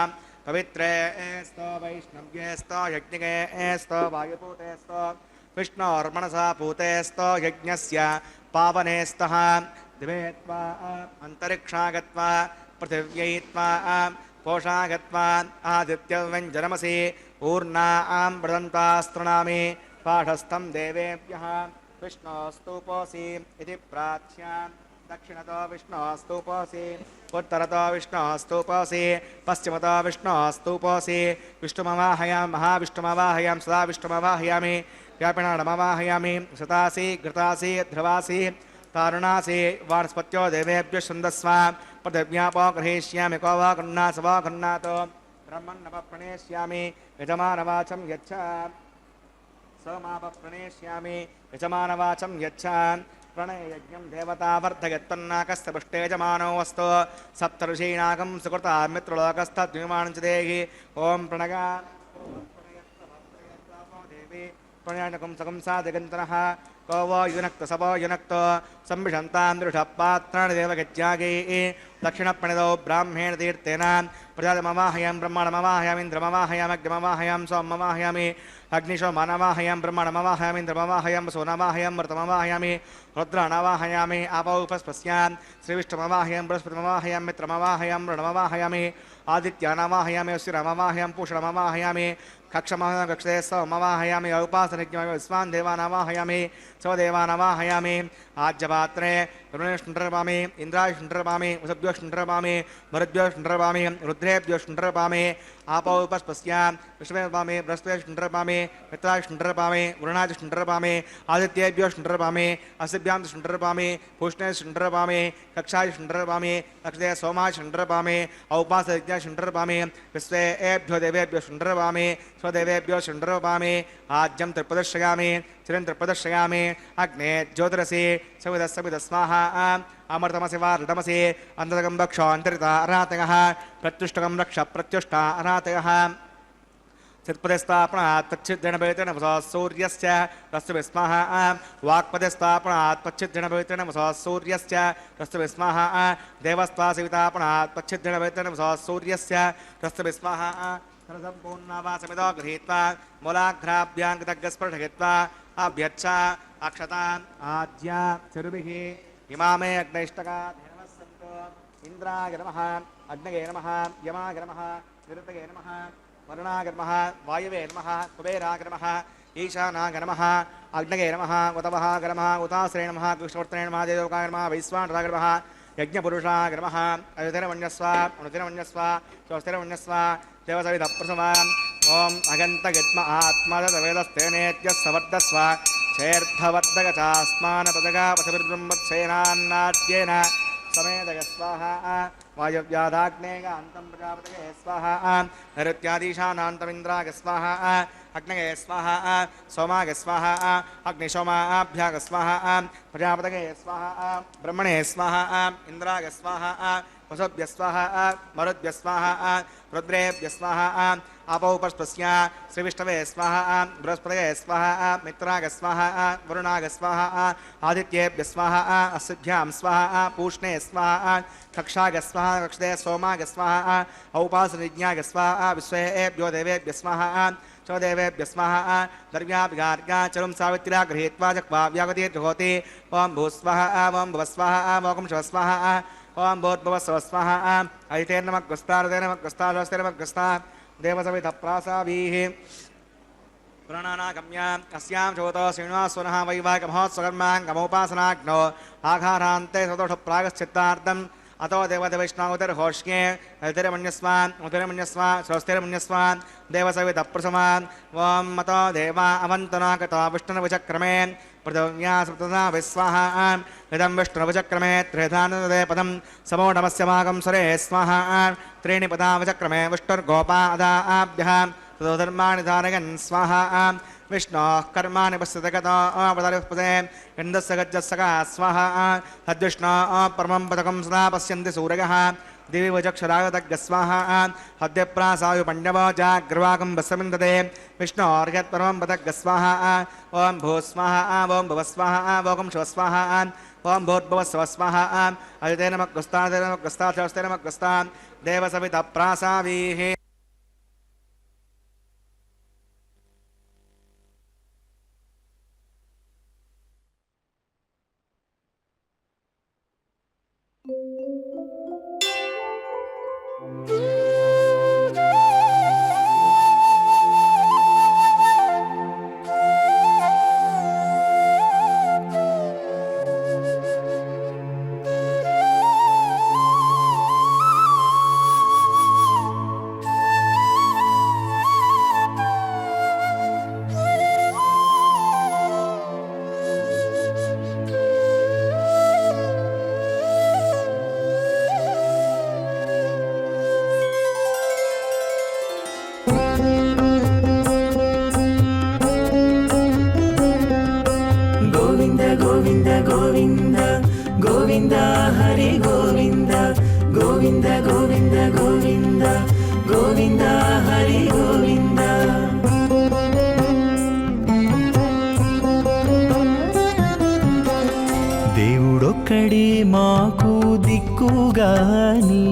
पवित्रे स्तो वैष्णव्येस्तो यज्ञेस्तो वायुपूतेस्तो विष्णोर्मनसा पूतेस्तो यज्ञस्य पावने स्तः दिवे त्वा अन्तरिक्षागत्वा पृथिव्यै त्वा पोषागत्वा आदित्यव्यञ्जनमसि ऊर्णां वृदन्तास्तृणामि पाठस्थं देवेभ्यः विष्णोस्तूपोऽसि इति प्रार्थ्या दक्षिणतो विष्णोस्तूपोऽसि उत्तरतो विष्णोस्तूपोऽसि पश्चिमतो विष्णोस्तूपोऽसि विष्णुमवाहयामि महाविष्णुमवाहयामि सदा विष्णुमवाहयामि व्यापिणाडमवाहयामि सतासि घृतासि ध्रुवासि तारुणासि वानस्पत्यो देवेभ्यो छन्दस्व पृथिव्यापो गृहीष्यामि को वा गृह्णास वा गृह्णातो ब्रह्मन्नव प्रणेष्यामि यजमानवाचं यच्छ सोमाप प्रणेष्यामि यजमानवाचं यच्छ प्रणययज्ञं देवतावर्धयत्तन्नाकस्य पृष्ठे यजमानो वस्तु सप्तऋषीनागं सुकृता मित्रलोकस्तद्विमानं च देहि ॐ प्रणगा देवी प्रणयनकं सकं साधिगन्तनः को वो युनक्तो सवो युनक्तो संविशन्तां दृढपात्राणि देवगत्यागे दक्षिणप्रणितो ब्राह्मेण तीर्थेन प्रजातमवाहयामि ब्रह्माणमवाहयामि इन्द्रमवाहयामि अग्निमवाहयामि सोममवाहयामि अग्निशोमानवाहयामि ब्रह्माणमवाहयामि इन्द्रमवाहयामि सोनमवाहयामि मृतमवाहयामि रुद्राणवाहयामि आपौपस्पस्यान् श्रीविष्णुमवाहयामि बृहस्पतिमवाहयामि मित्रमवाहयामि ऋणमवाहयामि आदित्यानवाहयामि अश्विनमवाहयामि पूषणमवाहयामि कक्षमः कक्षे सोमवाहयामि औपासनिज्ञ विश्वान् देवानवाहयामि स्वदेवानवाहयामि आज्यपात्रे रुणेष्णुरपामि इन्द्रायष्णुरपामि वसुभ्योष्णुरपामि मरुद्भ्योष्णुरपामि रुद्रेभ्योष्णुरपामि आपौपस्पस्यां विश्वेपामि बृहस्पतिष्णुरपामि मित्राष्णुरपामि वरुणाष्णुरपामि आदित्येभ्योष्णुरपामि अस्भ्यां शुण्डरपामि पूष्णेष्णुरपामि कक्षाष्णुरपामि अक्षते सोमाष्णुरपामि औपासयज्ञाष्णुरपामि विश्वेभ्यो देवेभ्यो शुण्डरपामि स्वदेवेभ्यो शुण्डरपामि आज्यं त्रिपदर्शयामि चिरं त्रिपदर्शयामि अग्ने ज्योतिरसि सविदस्सविदस्माहा अमृतमसि वा ऋतमसि अन्तरकं भक्ष अन्तरिता अरातयः प्रत्युष्टकं रक्ष प्रत्युष्टा अरातयः चित्पदस्थापनात् तच्चिद्गणभवेतेन वसः सूर्यस्य तस्य विस्मः वाक्पदस्थापनात् तच्चिद्गणभवेतेन वसः सूर्यस्य तस्य विस्मः देवस्तासिवितापनात् तच्चिद्गणभवेतेन वसः सूर्यस्य तस्य विस्मः सर्वसम्पूर्णावासमिदो गृहीत्वा मूलाघ्राभ्याङ्गतग्स्पर्शयित्वा अभ्यर्च अक्षतान् आज्या चरुभिः इमामे अग्नैष्टका धेनवः सन्तो इन्द्राय नमः अग्नये नमः यमाय नमः निरुतये नमः वरुणाय नमः वायवे नमः कुबेराय नमः ईशानाय नमः अग्नये नमः उतवहाय नमः उताश्रे नमः कृष्णवर्तने नमः देवलोकाय नमः वैश्वानराय नमः यज्ञपुरुषाय नमः अयुधिरमन्यस्व अनुधिरमन्यस्व स्वस्तिरमन्यस्व देवसविधप्रसवान् ॐ अगन्तगद्म आत्मदवेदस्तेनेत्यः सवर्धस्व चेर्थवर्धगचास्मानपदगापथभिर्ब्रह्मत्सेनान्नाद्येन समेदय स्वाहा वायव्याधाग्नेय अन्तं प्रजापतये स्वाहा नैऋत्यादीशानान्तमिन्द्राय स्वाहा अग्नये स्वाहा सोमाय स्वाहा अग्निशोमाभ्याग स्वाहा प्रजापतये स्वाहा ब्रह्मणे स्वाहा इन्द्राय स्वाहा वसुभ्यः स्वाहा मरुद्भ्यः स्वाहा रुद्रेभ्यः स्वाहा आपौपस्पस्या श्रीविष्णवे स्वाहा बृहस्पतये स्वाहा मित्राय स्वाहा वरुणाय स्वाहा आदित्येभ्यः स्वाहा अस्भ्यां स्वाहा पूष्णे स्वाहा कक्षाय स्वाहा कक्षते सोमाय स्वाहा औपासनिज्ञाय स्वाहा विश्वेभ्यो देवेभ्यः स्वाहा स्वदेवेभ्यः स्वाहा द्रव्याभिगार्गा चरुं सावित्र्या गृहीत्वा जक्वा व्यागते जुहोति ॐ भूस्वाहा ॐ भुवस्वाहा ॐ शिवस्वाहा ॐ भूर्भुवस्सवः स्वाहा अयितेर्नमग्रस्तारतेर्नमग्रस्तारस्तेर्नमग्रस्ता देवसविधप्रासाभिः पुराणानागम्य अस्यां चोतो श्रीनिवासवनः वैवाहिकमहोत्सवकर्माङ्गमोपासनाग्नो आघारान्ते सतोषप्रागश्चित्तार्थम् अतो देवदेवैष्णवतिर्होष्ये उदरमन्यस्वा स्वस्तिरमन्यस्वा देवसविधप्रसमान् ॐ मतो देवा अवन्तनागतो विष्णुर्विचक्रमे पृथिव्या सप्तधा विस्वाहा इदं विष्णुर्विचक्रमे त्रिधानदे पदं समोढमस्य मागं सुरे स्वाहा त्रीणि पदा विचक्रमे विष्णुर्गोपादाभ्यः तदोधर्माणि धारयन् स्वाहा विष्णोः कर्माणि पश्यतगतो पदपदे इन्दस्य गज्जस्सका स्वाहा हद्विष्णोः परमं पदकं सदा पश्यन्ति सूरयः दिवि वचक्षरागतज्ञ स्वाहा हद्यप्रासायुपण्डवो जाग्रवाकं वस्समिन्दते विष्णोर्यत्परमं पदज्ञ स्वाहा ॐ भूस्वाहा ॐ भुवस्वाहा ॐ शिवस्वाहा ॐ भूर्भुवस्सवस्वाहा अदितेनमग्रस्तातेनमग्रस्ता देवसविधप्रासाभिः గోవింద హరి గోవింద గోవింద గోవింద గోవింద గోవింద హరి గోవింద దేవుడొక్కడే మాకు దిక్కుగాని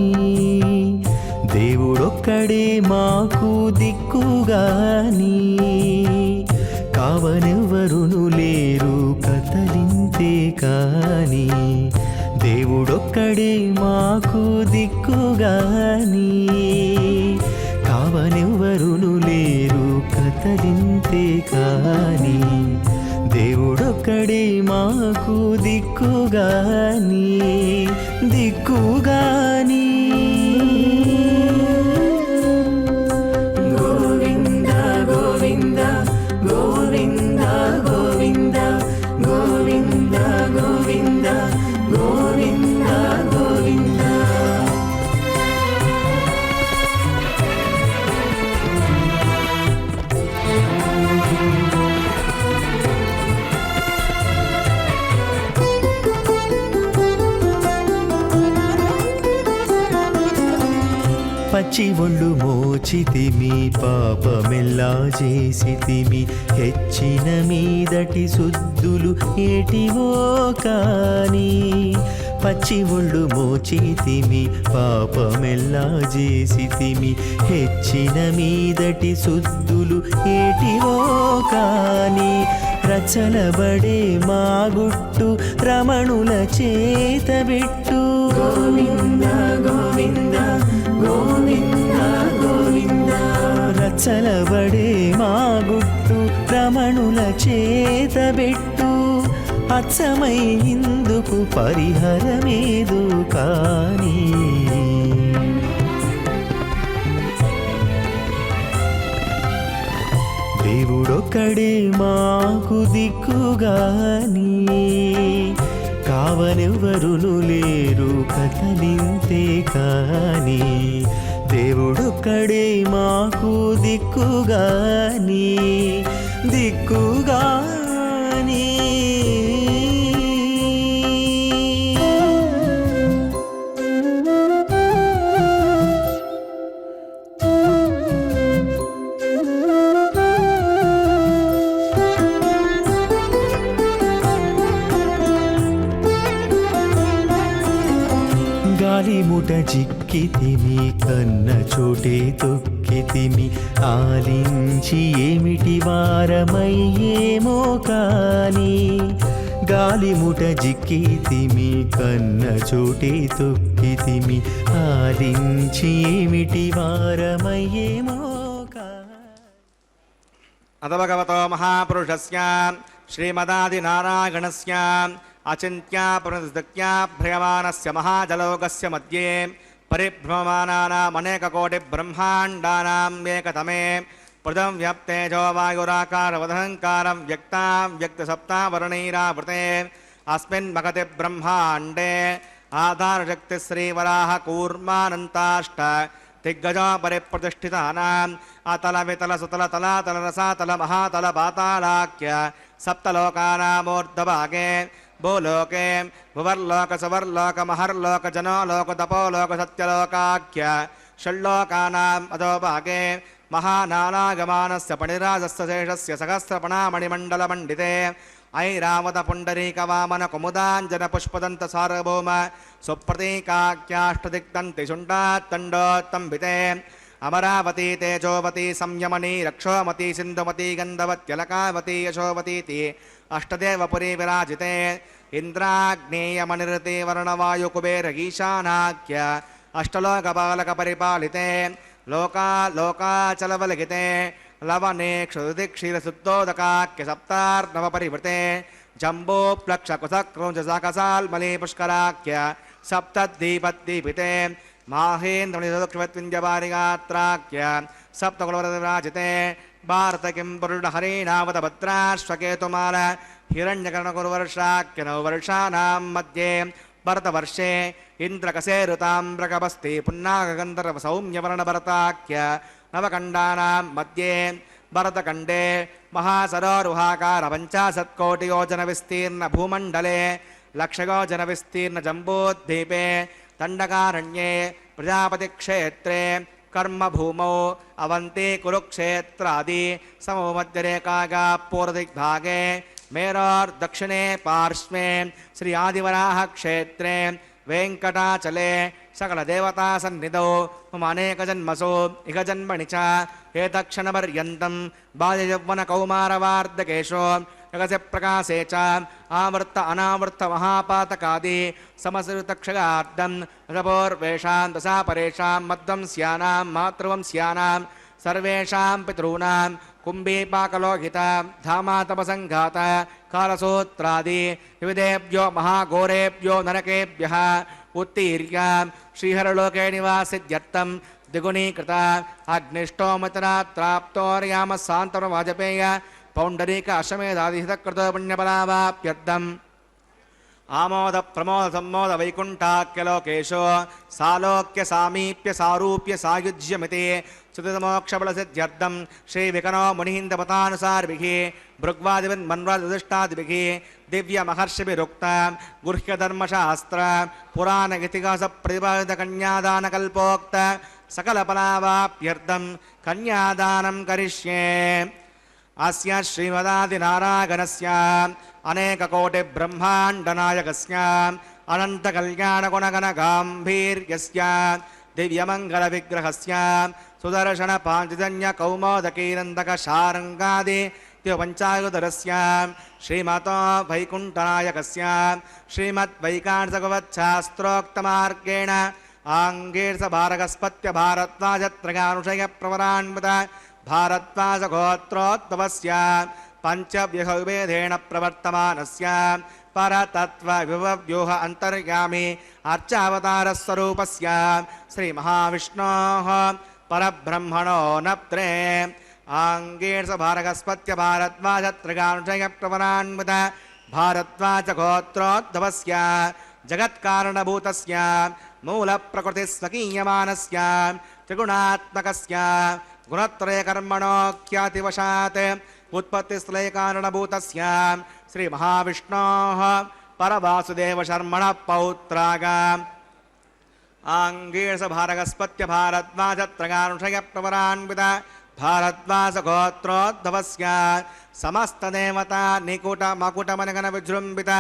దేవుడొక్కడే మాకు దిక్కుగాని కావనెవరును లేరు కదలింతే కాని దేవుడొక్కడే మాకు దిక్కుగాని కావనెవరును లేరు కదలింతే కాని దేవుడొక్కడే మాకు దిక్కుగాని దిక్కుగాని గోవింద గోవింద గోవింద గోవింద గోవింద గోవింద గోవింద గోవింద. పచ్చి ఒళ్ళు మోచితిమి పాపమెల్లా చేసితిమి హెచ్చిన మీదటి శుద్ధులు ఏటివో కాని పచ్చి ఒళ్ళు మోచితిమి పాపమెల్లా చేసితిమి హెచ్చిన మీదటి శుద్ధులు ఏటివో కాని రచలబడే మా గుట్టు రమణుల చేతబెట్టు గోవింద గోవింద గోవింద గోవింద. రచలబడే మా గుట్టు రమణుల చేతబెట్టు అచ్చమై ఇందుకు పరిహరమేదు కాని దేవుడొక్కడే మాకు దిక్కుగాని కావనెవ్వరును లేరు కథలింతే కాని దేవుడొక్కడే మాకు దిక్కుగాని దిక్కుగాని. గాలిముట జిక్కితిమి కన్న చోటే తొక్కితిమి ఆలించి ఏమిటి వారమయ్యేమో కాని గాలిముట జిక్కితిమి కన్న చోటే తొక్కితిమి ఆలించి ఏమిటి వారమయ్యేమో కాని. అథ భగవతో మహాపురుషస్య శ్రీమదాదినారాయణస్య అచింత్యా పునరుద్ధత్యా భ్రయమానస్య మహాజలోకస్య మధ్యే పరిభ్రమమానానామనేకకోటిబ్రహ్మాండానాం ఏకతమే పృథం వ్యాప్తేజో వాయురాకారవదహంకారం వ్యక్తాం వ్యక్తసప్తావరణైరావృతే అస్మిన్ మగతి బ్రహ్మాండే ఆధారశక్తిశ్రీవరాహ కూర్మానంతాష్ట దిగ్గజో పరిప్రతిష్ఠితానాం అతల వితల సుతల తలాతల రసాతల మహాతల పాతాళాఖ్య సప్తలోకానామూర్ధభాగే భూలోకే భువర్లోక సువర్లోక మహర్లోక జనోలోక తపోలోక సత్యలోకాఖ్య షణ్లోకానాం అధోభాగే మహానానాగమానస్య పణిరాజస్య శేషస్య సహస్రపణామణిమండలమండితే ఐరావత పుండరీక వామన కుముదాంజన పుష్పదంత సార్వభౌమ సుప్రతీకాఖ్యాష్టదిక్తంతి శుండాత్తండోత్తంబితే అమరావతీ తేజోవతి సంయమనీ రక్షోమతి సింధుమతి గంధవత్యలకావతి యశోవతీతి అష్టదేవపురీ విరాజితే ఇంద్రాగ్నేయమనిరతే వర్ణవాయుకుబేర ఈశానాఖ్య అష్టలోకపాలక పరిపాలితే లోకాచలవలగితే లవనే క్షుదిక్షీరశుద్ధోదకాఖ్య సప్తార్ణవ పరివృతే జంబోప్లక్షకుశక్రోంజసాకసాల్మలీ పుష్కరాఖ్య సప్తద్దీపద్దీపితే మాహేంద్రమణిదక్షిణ్యవారిగాత్రాఖ్య సప్తకులవరవిరాజితే భారత కిం పురుడ హరీణావత భద్రాశ్వకేతుమాల హిరణ్యకర్ణకురువర్షాఖ్య నవవర్షానాం మధ్యే భరతవర్షే ఇంద్రకసేరుతామ్రకపస్తి పున్నాగంధర్వ సౌమ్యవర్ణభరతాఖ్య నవకండానాం మధ్యే భరతఖండే మహాసరోరుహాకార 50 కోటియోజన విస్తీర్ణ భూమండలే లక్షయోజన విస్తీర్ణ జంబోద్వీపే దండకారణ్యే ప్రజాపతిక్షేత్రే కర్మభూమౌ అవంతి కురుక్షేత్రాది సమమధ్యరేఖాగా పూర్వదిగ్భాగే మేరోర్దక్షిణే పార్శ్వే శ్రీ ఆదివరాహ క్షేత్రే వెంకటాచలే సకల దేవతా సన్నిధౌ మమ అనేక జన్మసో ఇహ జన్మని చ ఏతక్షణపర్యంతం బాల్యయౌవన కౌమారవార్ధకేషు జగసి ప్రకాశే చ ఆవర్త అనావర్త మహాపాతకాది సమసృతక్షయార్థం రసపూర్వేషాం దశాపరేషాం మధ్వంస్యానాం మాతృవంస్యానాం సర్వేషాం పితॄణాం కుంభీపాకలోహిత ధామాతపసంఘాత కాలసూత్రాది వివిధేభ్యో మహాఘోరేభ్యో నరకేభ్యః ఉత్తీర్య శ్రీహరలోకే నివాసిత్యర్థం ద్విగుణీకృత అగ్నిష్టోమతరాప్తోర్యామ సాంతర వాజపేయ పౌండరీక అశ్వమేధాదిహితకృత పుణ్యఫలావాప్యర్థం ఆమోద ప్రమోద సమ్మోద వైకుంఠాఖ్యలోకేశో సాలోక్య సామీప్య సారూప్య సాయుజ్యమితి సుతమోక్షబలసిద్ధ్యర్థం శ్రీ వికనో మునిహిందపతానుసారిభిః భృగ్వాదివన్మన్వాదిష్టాదిభిః దివ్య మహర్షిభిరుక్త గుహ్యధర్మశాస్త్ర పురాణ ఇతిహాస ప్రతిపాదిత కన్యాదానకల్పోక్త సకలఫలావాప్యర్థం కన్యాదానం కరిష్యే. అస్య శ్రీమదాదినారాయణస్య అనేకకోటి బ్రహ్మాండనాయకస్య అనంత కళ్యాణగుణగణ గాంభీర్యస్య దివ్యమంగళ విగ్రహస్య సుదర్శన పాంచజన్య కౌమోదకీనందక శారంగాది పంచాయుధరస్య శ్రీమతో వైకుంఠనాయకస్య శ్రీమద్వైకాంతభగవచ్ఛాస్త్రోక్తమార్గేణ ఆంగీర్స భారగస్పత్య భారద్వాజత్రయానుషయ ప్రవరాన్విత భారద్వాజగోత్రోద్భవస్య పంచవ్యూహేన ప్రవర్తమానస్య పరతత్వ వివ్యూహ అంతర్యామి అర్చావతారస్వరూపస్య శ్రీ మహావిష్ణోః పరబ్రహ్మణో నప్త్రే ఆంగీర్స భారగస్పత్య భారద్వాజత్రయానుషయ ప్రవరాన్విత భారద్వాజగోత్రోద్భవస్య జగత్కారణభూతస్య మూల ప్రకృతి స్వకీయమానస్య త్రిగుణాత్మకస్య గుణత్రయ కర్మణోఖ్యాతివశాత్ ఉత్పత్తిస్థలే కారణభూతస్య శ్రీ మహావిష్ణోః పరవాసుదేవ శర్మణ పౌత్రాగ ఆంగీర్స భారగస్పత్య భారద్వాజత్రయానుషయ ప్రవరాన్విత భారద్వాజగోత్రోద్భవస్య సమస్తదేవతా నికుట మకుటమనగన విజృంభిత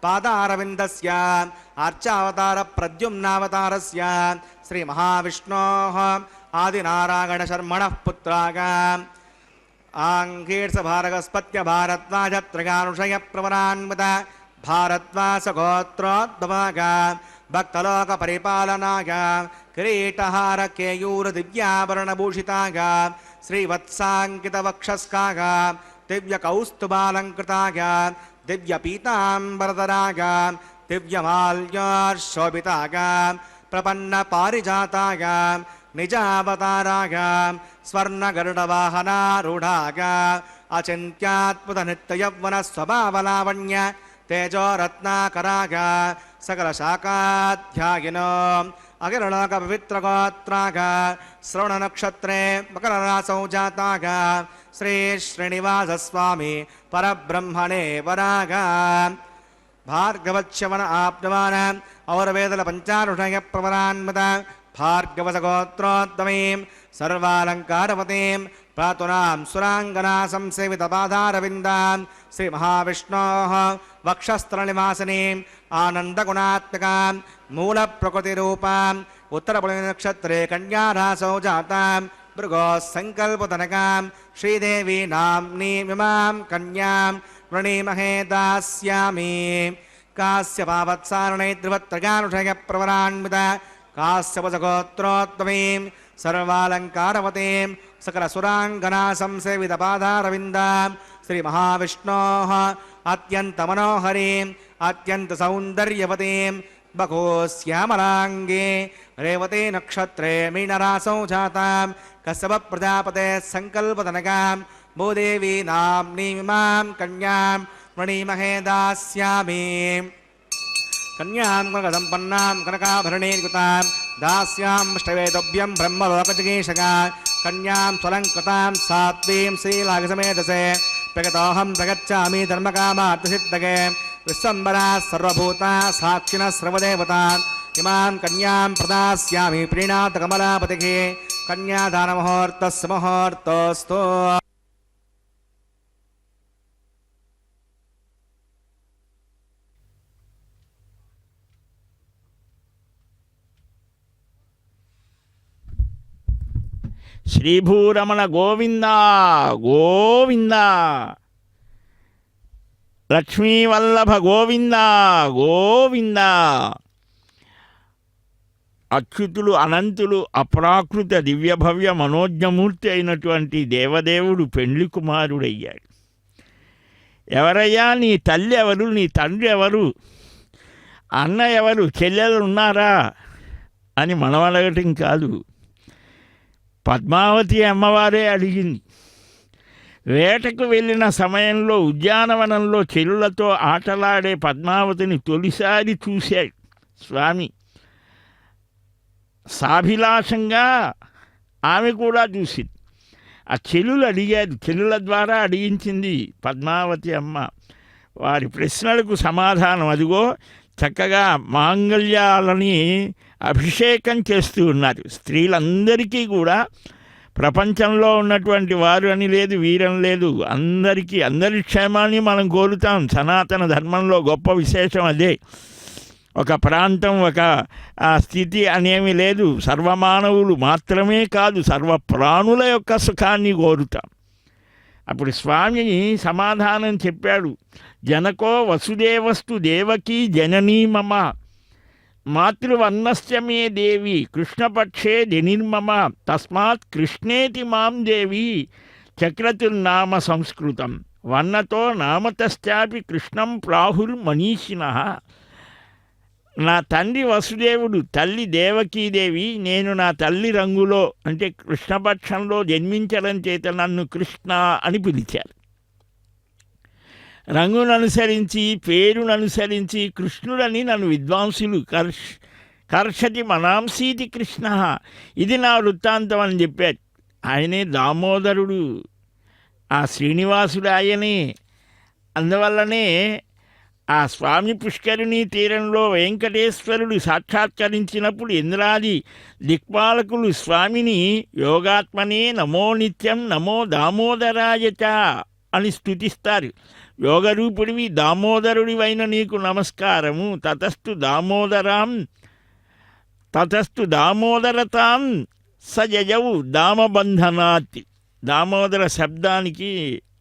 పాదారవిందస్య అర్చావతార ప్రద్యుమ్నావతారస్య శ్రీ మహావిష్ణోః ఆదినారాయణ శర్మణః పుత్రాగ ఆంగీర్స భారగస్పత్య భారద్వాజత్రయానుషయ ప్రవరాన్విత భారద్వాజగోత్రోద్భవాగ భక్తలోక పరిపాలనాగ కిరీటహార కేయూర దివ్యాభరణభూషితాగ శ్రీవత్సాంకిత వక్షస్కాగ దివ్య కౌస్తుభాలంకృతాగ దివ్య పీతాంబరధరాగ దివ్యమాల్యాశోభితాగ ప్రపన్న పారిజాతాగ నిజావతారాగ స్వర్ణగరుడవాహనారూఢాగ అచింత్యాద్భుత నిత్యయౌవన స్వభావలావణ్య తేజోరత్నాకరాగ సకల శాఖాధ్యాయినో అఖిలలోక పవిత్రగోత్రాగ శ్రవణ నక్షత్రే మకర రాసౌ జాతాగ శ్రీ శ్రీనివాసస్వామి పరబ్రహ్మణే వరాగ భార్గవచ్యవన ఆప్నవాన ఔరవేదల పంచారుషయ ప్రవరాన్విత భార్గవసగోత్రోద్వమీం సర్వాలంకారవతీం ప్రాతునాం సురాంగనా సంసేవిత పాదారవిందాం శ్రీ మహావిష్ణోః వక్షస్థలనివాసినీం ఆనందగుణాత్మకాం మూల ప్రకృతిరూపాం ఉత్తరపుళి నక్షత్రే కన్యారాసౌ జాతాం భృగో సంకల్పతనకాం శ్రీదేవి నామ్నీమిమాం కన్యాం వృణీమహే దాస్యామి. కాశ్యపావత్సారణై ధ్రువత్రయానుషయ ప్రవరాన్విత కాశ్యపసగోత్రోద్వమీం సర్వాలంకారవతీం సకల సురాంగనా సంసేవిత పాదారవిందాం శ్రీ మహావిష్ణోః అత్యంత మనోహరీం అత్యంత సౌందర్యవతీం బహోశ్యామలాంగే రేవతే నక్షత్రే మీనరాసౌ జాతాం కశ్యప ప్రజాపతే సంకల్పతనకాం భూదేవి నామ్నీమిమాం కన్యాం వృణీమహే దాస్యామి. కన్యాం కనకసంపన్నాం కనకాభరణీకృతాం దాస్యాం అష్టవేదవ్యం బ్రహ్మలోకజిగీషగా కన్యాం స్వలంకృతాం సాత్వీం శ్రీలాగసమేధసే ప్రగతోహం ప్రగచ్చామి ధర్మకామార్థసిద్ధగే విశ్వంబరా సర్వభూతా సాక్షిణ సర్వదేవతా ఇమాం కన్యాం ప్రదాస్యామి ప్రీణాత కమలాపతిః కన్యాదానముహూర్తస్సు ముహూర్తోస్తు. శ్రీభూరమణ గోవింద గోవింద, లక్ష్మీవల్లభ గోవింద గోవింద. అచ్యుతులు అనంతులు అప్రాకృత దివ్యభవ్య మనోజ్ఞమూర్తి అయినటువంటి దేవదేవుడు పెండ్లి కుమారుడయ్యాడు. ఎవరయ్యా నీ తల్లి ఎవరు, నీ తండ్రి ఎవరు, అన్న ఎవరు, చెల్లెలు ఉన్నారా అని మనం అడగటం కాదు, పద్మావతి అమ్మవారే అడిగింది. వేటకు వెళ్ళిన సమయంలో ఉద్యానవనంలో చెల్లులతో ఆటలాడే పద్మావతిని తొలిసారి చూశాడు స్వామి. సాభిలాషంగా ఆమె కూడా చూసింది. ఆ చెల్లులు అడిగారు, చెల్లుల ద్వారా అడిగించింది పద్మావతి అమ్మ. వారి ప్రశ్నలకు సమాధానం అదిగో చక్కగా మాంగళ్యాలని అభిషేకం చేస్తూ ఉన్నారు. స్త్రీలందరికీ కూడా ప్రపంచంలో ఉన్నటువంటి వారు అని లేదు, వీరని లేదు, అందరికీ అందరి క్షేమాన్ని మనం కోరుతాం. సనాతన ధర్మంలో గొప్ప విశేషం అదే. ఒక ప్రాంతం, ఒక స్థితి అనేమి లేదు. సర్వమానవులు మాత్రమే కాదు, సర్వ ప్రాణుల యొక్క సుఖాన్ని కోరుతాం. అప్పుడు స్వామి సమాధానం చెప్పాడు. జనకో వసుదేవస్తు దేవకీ జననీ మమ మాతృవర్ణస్య మే దేవి కృష్ణపక్షే జనిర్మమ తస్మాత్ కృష్ణేతి మాం దేవి చక్రతుర్నామ సంస్కృతం వర్ణతో నామతశ్చాపి కృష్ణం ప్రాహుర్మనీషిణః. నా తండ్రి వసుదేవుడు, తల్లి దేవకీదేవి, నేను నా తల్లి రంగులో అంటే కృష్ణపక్షంలో జన్మించడం చేత నన్ను కృష్ణ అని పిలిచారు. రంగును అనుసరించి, పేరును అనుసరించి కృష్ణుడని నన్ను విద్వాంసులు కర్షతి మనాంసీతి కృష్ణ. ఇది నా వృత్తాంతం అని చెప్పారు. ఆయనే దామోదరుడు, ఆ శ్రీనివాసుడు ఆయనే. అందువల్లనే ఆ స్వామి పుష్కరిణీ తీరంలో వెంకటేశ్వరుడు సాక్షాత్కరించినప్పుడు ఇంద్రాది దిక్పాలకులు స్వామిని యోగాత్మనే నమో నిత్యం నమో దామోదరాయచ అని స్తుతిస్తారు. యోగరూపుడివి దామోదరుడివైన నీకు నమస్కారము. తతస్థు దామోదరతాం సజయవు దామబంధనాతి. దామోదర శబ్దానికి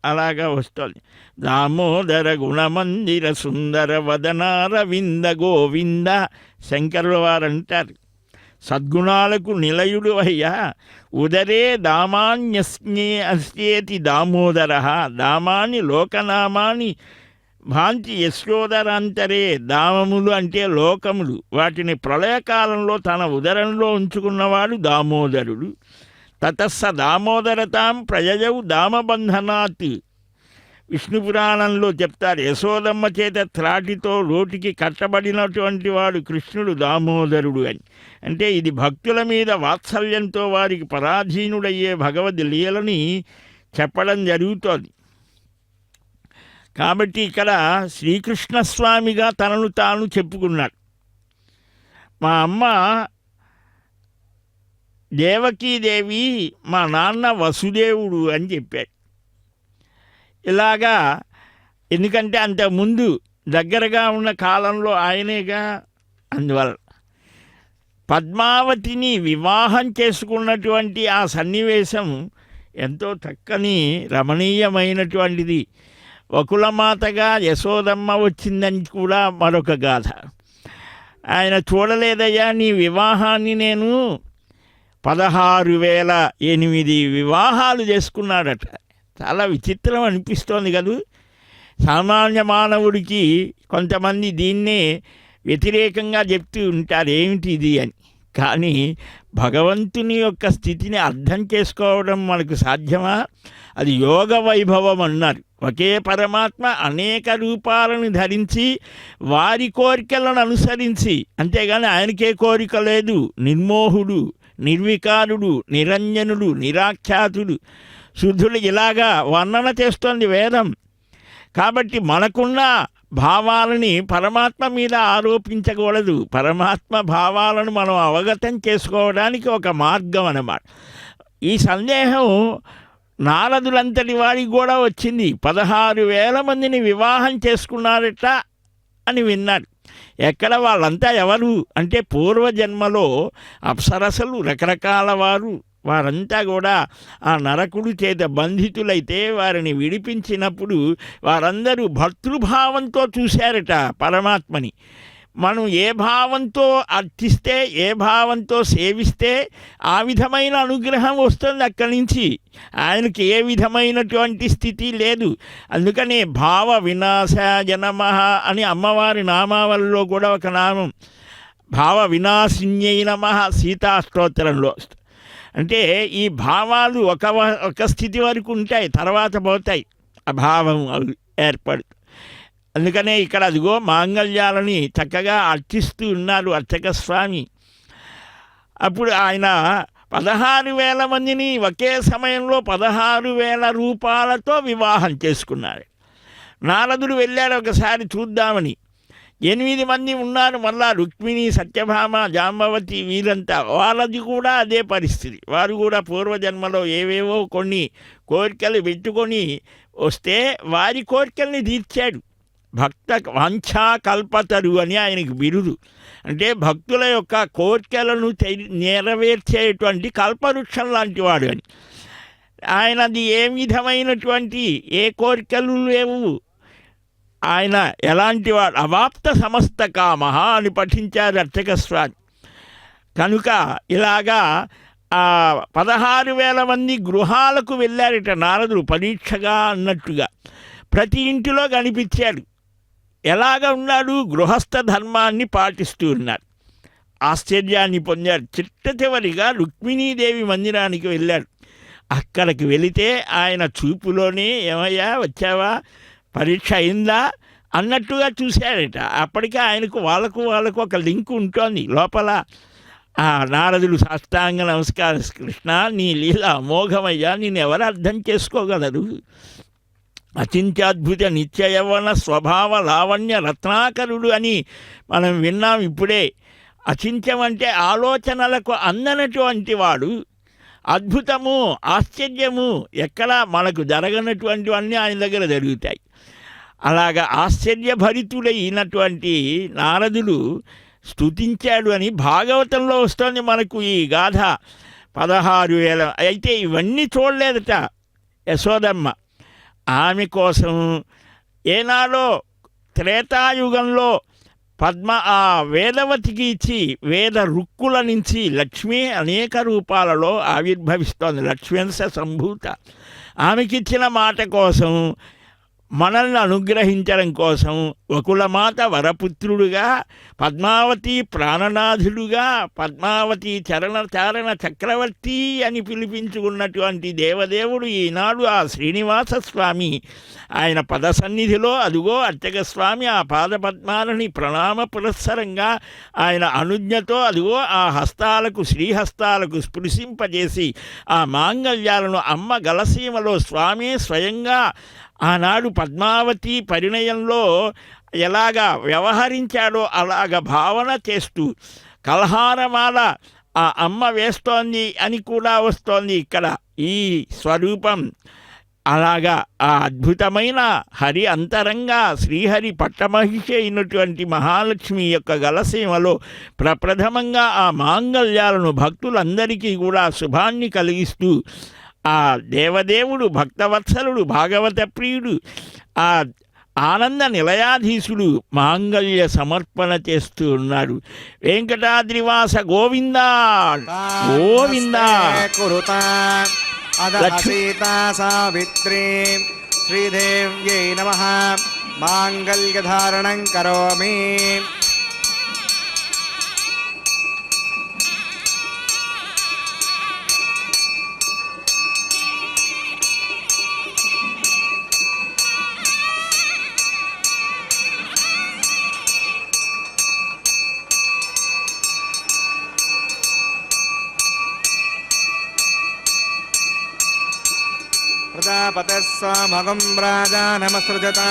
అలాగా వస్తుంది. దామోదర గుణమందిర సుందర వదనారవింద గోవింద. శంకరుల వారు అంటారు, సద్గుణాలకు నిలయుడు అయ్యా. ఉదరే దామాన్యస్ఞే అస్యేతి దామోదర. దామాని లోకనామాని భాంతి యశోదరాంతరే. దామములు అంటే లోకములు, వాటిని ప్రళయకాలంలో తన ఉదరంలో ఉంచుకున్నవాడు దామోదరుడు. తతస్స దామోదరతాం ప్రజయవు దామబంధనాత్. విష్ణు పురాణంలో చెప్తారు, యశోదమ్మ చేత త్రాటితో రోటికి కట్టబడినటువంటి వాడు కృష్ణుడు దామోదరుడు అని. అంటే ఇది భక్తుల మీద వాత్సల్యంతో వారికి పరాధీనుడయ్యే భగవద్ లీలని చెప్పడం జరుగుతోంది. కాబట్టి ఇక్కడ శ్రీకృష్ణస్వామిగా తనను తాను చెప్పుకున్నాడు. మా అమ్మ దేవకీదేవి, మా నాన్న వసుదేవుడు అని చెప్పాడు. ఇలాగా ఎందుకంటే అంతకుముందు దగ్గరగా ఉన్న కాలంలో ఆయనేగా. అందువల్ల పద్మావతిని వివాహం చేసుకున్నటువంటి ఆ సన్నివేశం ఎంతో చక్కని రమణీయమైనటువంటిది. వకులమాతగా యశోదమ్మ వచ్చిందని కూడా మరొక గాథ. ఆయన చూడలేదయ్యా నీ వివాహాన్ని, నేను 16,008 వివాహాలు చేసుకున్నాడట. చాలా విచిత్రం అనిపిస్తోంది కదూ. సామాన్య మానవుడికి కొంతమంది దీన్నే వ్యతిరేకంగా చెప్తూ ఉంటారు, ఏమిటి ఇది అని. కానీ భగవంతుని యొక్క స్థితిని అర్థం చేసుకోవడం మనకు సాధ్యమా? అది యోగ వైభవం అన్నారు. ఒకే పరమాత్మ అనేక రూపాలను ధరించి వారి కోరికలను అనుసరించి, అంతేగాని ఆయనకే కోరిక లేదు. నిర్మోహుడు, నిర్వికారుడు, నిరంజనుడు, నిరాఖ్యాతుడు, శుద్ధుడు, ఇలాగా వర్ణన చేస్తోంది వేదం. కాబట్టి మనకున్న భావాలని పరమాత్మ మీద ఆరోపించకూడదు. పరమాత్మ భావాలను మనం అవగతం చేసుకోవడానికి ఒక మార్గం అన్నమాట. ఈ సందేహం నారదులంతటి వాడికి కూడా వచ్చింది. 16,000 మందిని వివాహం చేసుకున్నారట అని విన్నాడు. ఎక్కడ వాళ్ళంతా ఎవరు అంటే పూర్వజన్మలో అప్సరసలు, రకరకాల వారంతా కూడా ఆ నరకుడి చేత బంధితులైతే వారిని విడిపించినప్పుడు వారందరూ భర్తృభావంతో చూశారట పరమాత్మని. మనం ఏ భావంతో అర్థిస్తే ఏ భావంతో సేవిస్తే ఆ విధమైన అనుగ్రహం వస్తుంది అక్కడి నుంచి. ఆయనకి ఏ విధమైనటువంటి స్థితి లేదు. అందుకనే భావ వినాశాయ నమః అని అమ్మవారి నామావళిలో కూడా ఒక నామం భావ వినాశిన్యై నమః సీతా స్తోత్రంలో. అంటే ఈ భావాలు ఒక స్థితి వరకు ఉంటాయి, తర్వాత పోతాయి, అభావం ఏర్పడు. అందుకనే ఇక్కడ అదిగో మాంగళ్యాలని చక్కగా అర్చిస్తూ ఉన్నారు అర్చక స్వామి. అప్పుడు ఆయన 16,000 మందిని ఒకే సమయంలో 16,000 రూపాలతో వివాహం చేసుకున్నారు. నారదుడు వెళ్ళారు ఒకసారి చూద్దామని. 8 మంది ఉన్నారు, మళ్ళా రుక్మిణి, సత్యభామ, జాంబవతి వీరంతా. వాళ్ళది కూడా అదే పరిస్థితి. వారు కూడా పూర్వజన్మలో ఏవేవో కొన్ని కోరికలు పెట్టుకొని వస్తే వారి కోరికల్ని తీర్చాడు. భక్త వాంఛా కల్పతరు అని ఆయనకి బిరుదు. అంటే భక్తుల యొక్క కోరికలను నెరవేర్చేటువంటి కల్పవృక్షం లాంటి వాడు అని. ఆయనది ఏ విధమైనటువంటి ఏ కోరికలు లేవు. ఆయన ఎలాంటి వాడు, అవాప్త సమస్త కామః అని పఠించారు అర్చక స్వామి. కనుక ఇలాగా 16,000 మంది గృహాలకు వెళ్ళారట నారదుడు పరీక్షగా అన్నట్టుగా. ప్రతి ఇంటిలో కనిపించాడు. ఎలాగ ఉన్నాడు? గృహస్థ ధర్మాన్ని పాటిస్తూ ఉన్నాడు. ఆశ్చర్యాన్ని పొందాడు. చిట్టచివరిగా రుక్మిణీదేవి మందిరానికి వెళ్ళాడు. అక్కడికి వెళితే ఆయన చూపులోనే ఏమయ్యా వచ్చావా, పరీక్ష అయిందా అన్నట్టుగా చూశాడట. అప్పటికే ఆయనకు వాళ్ళకు ఒక లింక్ ఉంటుంది లోపల. నారదుడు సాష్టాంగ నమస్కారం, కృష్ణ నీ లీల అమోఘమయ్యా, నేను ఎవరు అర్థం చేసుకోగలరు? అచింత్యాద్భుత నిత్య యవ్వన స్వభావ లావణ్య రత్నాకరుడు అని మనం విన్నాం ఇప్పుడే. అచింత్యం అంటే ఆలోచనలకు అందనటువంటి వాడు. అద్భుతము, ఆశ్చర్యము ఎక్కడ మనకు జరగనటువంటివన్నీ ఆయన దగ్గర జరుగుతాయి. అలాగా ఆశ్చర్యభరితుడైనటువంటి నారదుడు స్తుతించాడు అని భాగవతంలో వస్తుంది మనకు ఈ గాథ. 16,000. అయితే ఇవన్నీ చూడలేదట యశోదమ్మ. ఆమె కోసం ఏనాడో త్రేతాయుగంలో వేదవతికి ఇచ్చి వేద రుక్కుల నుంచి లక్ష్మి అనేక రూపాలలో ఆవిర్భవిస్తోంది, లక్ష్మీంశ సంభూత. ఆమెకిచ్చిన మాట కోసం, మనల్ని అనుగ్రహించడం కోసం వకులమాత వరపుత్రుడుగా, పద్మావతి ప్రాణనాథుడుగా, పద్మావతి చారణ చక్రవర్తి అని పిలిపించుకున్నటువంటి దేవదేవుడు ఈనాడు ఆ శ్రీనివాస స్వామి. ఆయన పద సన్నిధిలో అదుగో అర్చక స్వామి ఆ పాదపద్మాలని ప్రణామ పురస్సరంగా ఆయన అనుజ్ఞతో అదుగో ఆ హస్తాలకు, శ్రీహస్తాలకు స్పృశింపజేసి ఆ మాంగళ్యాలను అమ్మ గలసీమలో స్వామి స్వయంగా ఆనాడు పద్మావతి పరిణయంలో ఎలాగా వ్యవహరించాడో అలాగ భావన చేస్తూ కల్హారమాల ఆ అమ్మ వేస్తోంది అని కూడా వస్తోంది ఇక్కడ ఈ స్వరూపం. అలాగా ఆ అద్భుతమైన హరి అంతరంగా శ్రీహరి పట్టమహిషి అయినటువంటి మహాలక్ష్మి యొక్క గలసీమలో ప్రప్రథమంగా ఆ మాంగళ్యాలను భక్తులందరికీ కూడా శుభాన్ని కలిగిస్తూ ఆ దేవదేవుడు భక్తవత్సలుడు భాగవత ప్రియుడు ఆ ఆనంద నిలయాధీశుడు మాంగళ్య సమర్పణ చేస్తూ ఉన్నాడు. వెంకటాద్రివాస గోవిందా గోవిందా. సీతా సావిత్రీ శ్రీదేవ్యై నమః. మాంగళ్యధారణం కరోమి. ప్రజాపతిః స్వమగం రాజానమసృజత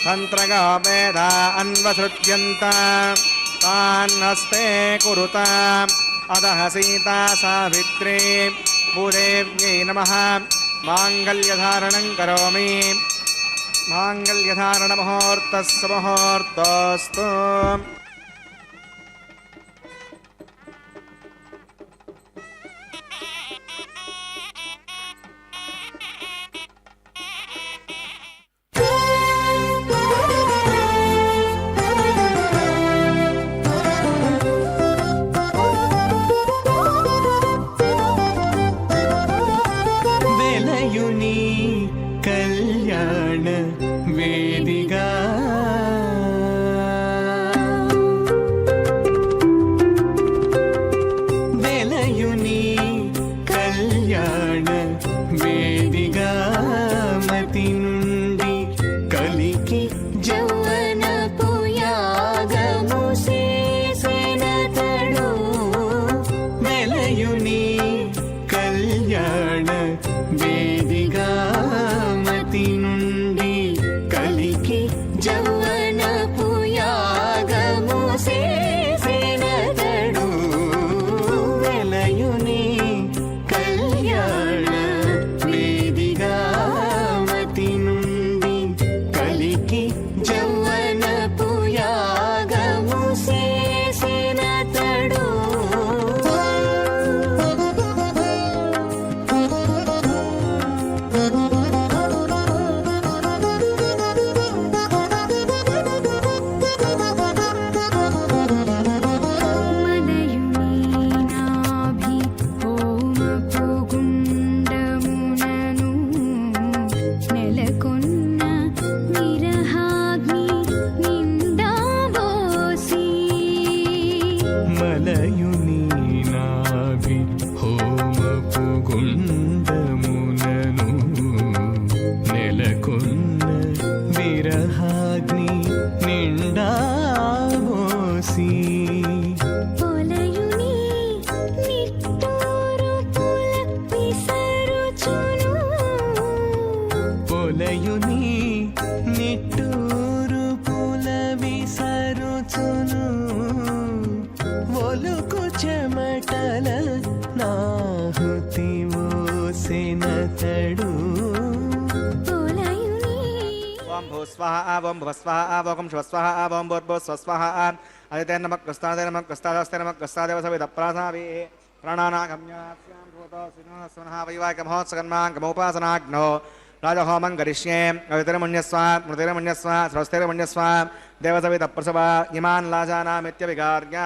తంత్రగా వేదా అన్వసృజ్యంత తాన్నస్తే కురుత. అదః సీతా సావిత్రీ భూదేవ్యై నమః. మాంగళ్యధారణం కరోమి. మాంగళ్యధారణ ముహూర్తస్సు ముహూర్తోస్తు. విరహాగ్ని నిండా మోసి పొలయుని నిట్టూరు పుల విసరుచును పొలయుని నిట్టూరు పుల విసరుచును ఒలుకు చెమటల నాహుతి ఓసెనతడు పొలయుని ఓం భూ స్వాహ ఓం భువ స్వాహ ఓం శివ స్వాహ ఓం భూర్భువ స్వ స్వాహ అదితే నమః కస్తాదే నమః కస్తాదస్తే నమః కస్తాదేవ సవిత ప్రాసావి ప్రాణానాగమ్యాస్యాం భూతో సినః సునః వైవాహిక మహోత్సకర్మాంగమోపాసనాగ్నో రాజహోమం కరిష్యే అవితిరమణ్యస్వ మృతిరమణ్యస్వ స్వస్తిరమణ్యస్వ దేవసవిత ప్రసవ ఇమాన్ లాజానామిత్యవికార్య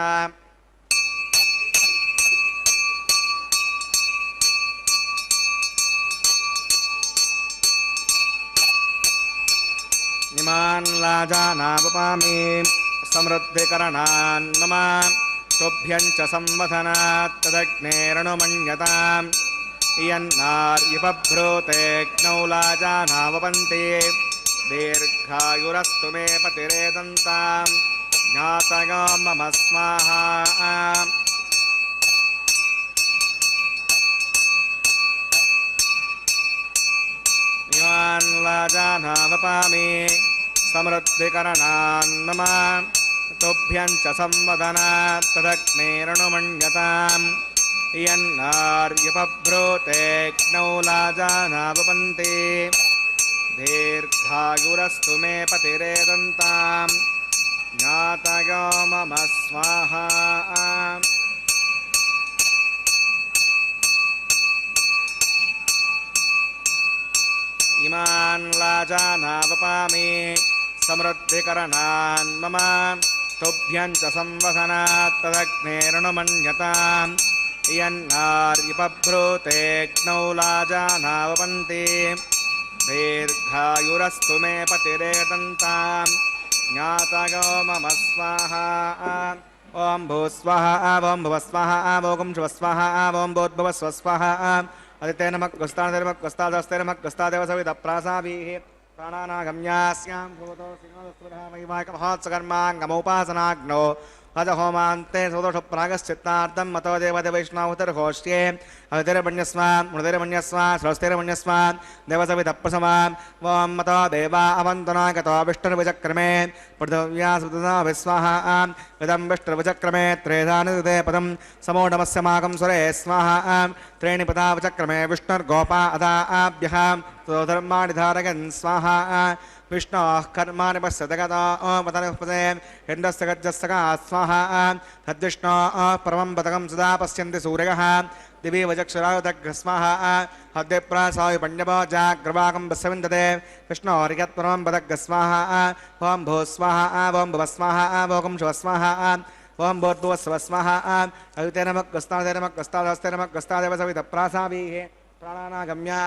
इमान् लाजानावपामि समृद्धिकरणान् मम तुभ्यं च संवथनात् तदग्नेरणुमन्यताम् इयन्नार्युपभ्रूतेऽग्नौ लाजानावपन्ति दीर्घायुरस्तु मे पतिरेदन्तां ज्ञातयो मम स्वाहा इमान् लाजानावपामि समृद्धिकरणान् मम तुभ्यं च संवदनात् तदग्नेरणुमन्यताम् इयन्नार्युपभ्रूतेऽग्नौ लाजानावपन्ति दीर्घायुरस्तु मे पतिरेदन्तां ज्ञातयो मम स्वाहा इमान् लाजानावपामि समृद्धिकरणान् मम तुभ्यं च संवसनात् तदग्नेरणुमन्यताम् इयन्नार्युपभ्रूतेऽग्नौ लाजानावपन्ति दीर्घायुरस्तु मे पतिरेदन्तां ज्ञातयो मम स्वाहा ॐ भूस्वाहा ॐ भुवस्वाहा ॐ शिवस्वाहा ॐ भूर्भुवस्वस्वाहा अदिते नमः कस्तादे नमः कस्तादस्ते नमः कस्तादेव सवित प्रासाभिः प्राणानागम्यास्यां भूतो सिंहस्वरः वैवाहिक महोत्सकर्माङ्गमोपासनाग्नो अजहोमान्ते सोदोषप्रागश्चित्तार्थं मतो देवदेवैष्णवतिर्घोष्ये अतिरमण्यस्व मृतिरमण्यस्व स्वस्तिरमण्यस्व देवसवितप्रसमा ॐ मतो देवा अवन्तना गतो विष्णुर्विचक्रमे पृथिव्या सुतदा विस्वाहा इदं विष्णुर्विचक्रमे त्रेधानुदे पदं समोढमस्य मागं सुरे स्वाहा त्रीणि पदा विचक्रमे विष्णुर्गोपा अदा आभ्यः स्वधर्माणि धारयन् स्वाहा विष्णोः कर्माणि पश्यति गतो पतनुपदे इन्द्रस्य गजस्य का स्वाहा तद्विष्णोः परमं पदकं सदा पश्यन्ति सूर्यः दिवि वचक्षुरायुधग्रस्वाहा हद्यप्रासायु पण्यपो जाग्रवाकं पश्यविन्दते विष्णोरिगत्परमं पदग्रस्वाहा ॐ भूस्वाहा ॐ भुवस्वाहा ॐ शिवस्वाहा ॐ भूर्भुवस्वस्वाहा अयुते नमः कस्तादे नमः कस्तादस्ते नमः कस्तादेव सवितप्रासाभिः प्राणानागम्या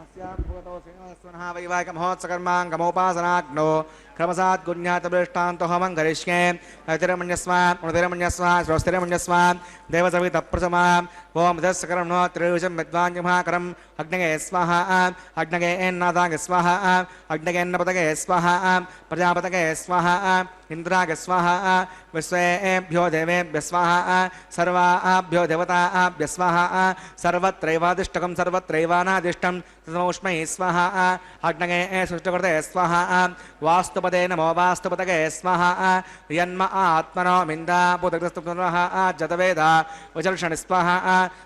अस्यां भूतो सिंहस्वनः वैवाहिक महोत्सकर्माङ्गमोपासनाग्नो क्रमसात् गुण्यातबृष्टान्तो होमं करिष्ये अतिरमण्यस्व मृतिरमण्यस्व स्वस्तिरमण्यस्व देवसवितप्रसमा ॐ दशकर्मणो त्रयोजं विद्वान्यमाकरम् अग्नये स्वाहा अग्नये एन्नादाय स्वाहा अग्नयेन्नपतये स्वाहा प्रजापतये स्वाहा इन्द्राय स्वाहा विश्वेभ्यो देवेभ्य स्वाहा सर्वाभ्यो देवताभ्य स्वाहा सर्वत्रैवादिष्टकं सर्वत्रैवानादिष्टं तदमौष्मै स्वाहा अग्नये सृष्टिकृते स्वाहा वास्तुपदे नमो वास्तुपतये स्वाहा यन्म आत्मनो मिन्दा पुतग्रस्तुपुनः जतवेद वचर्षणि स्वाहा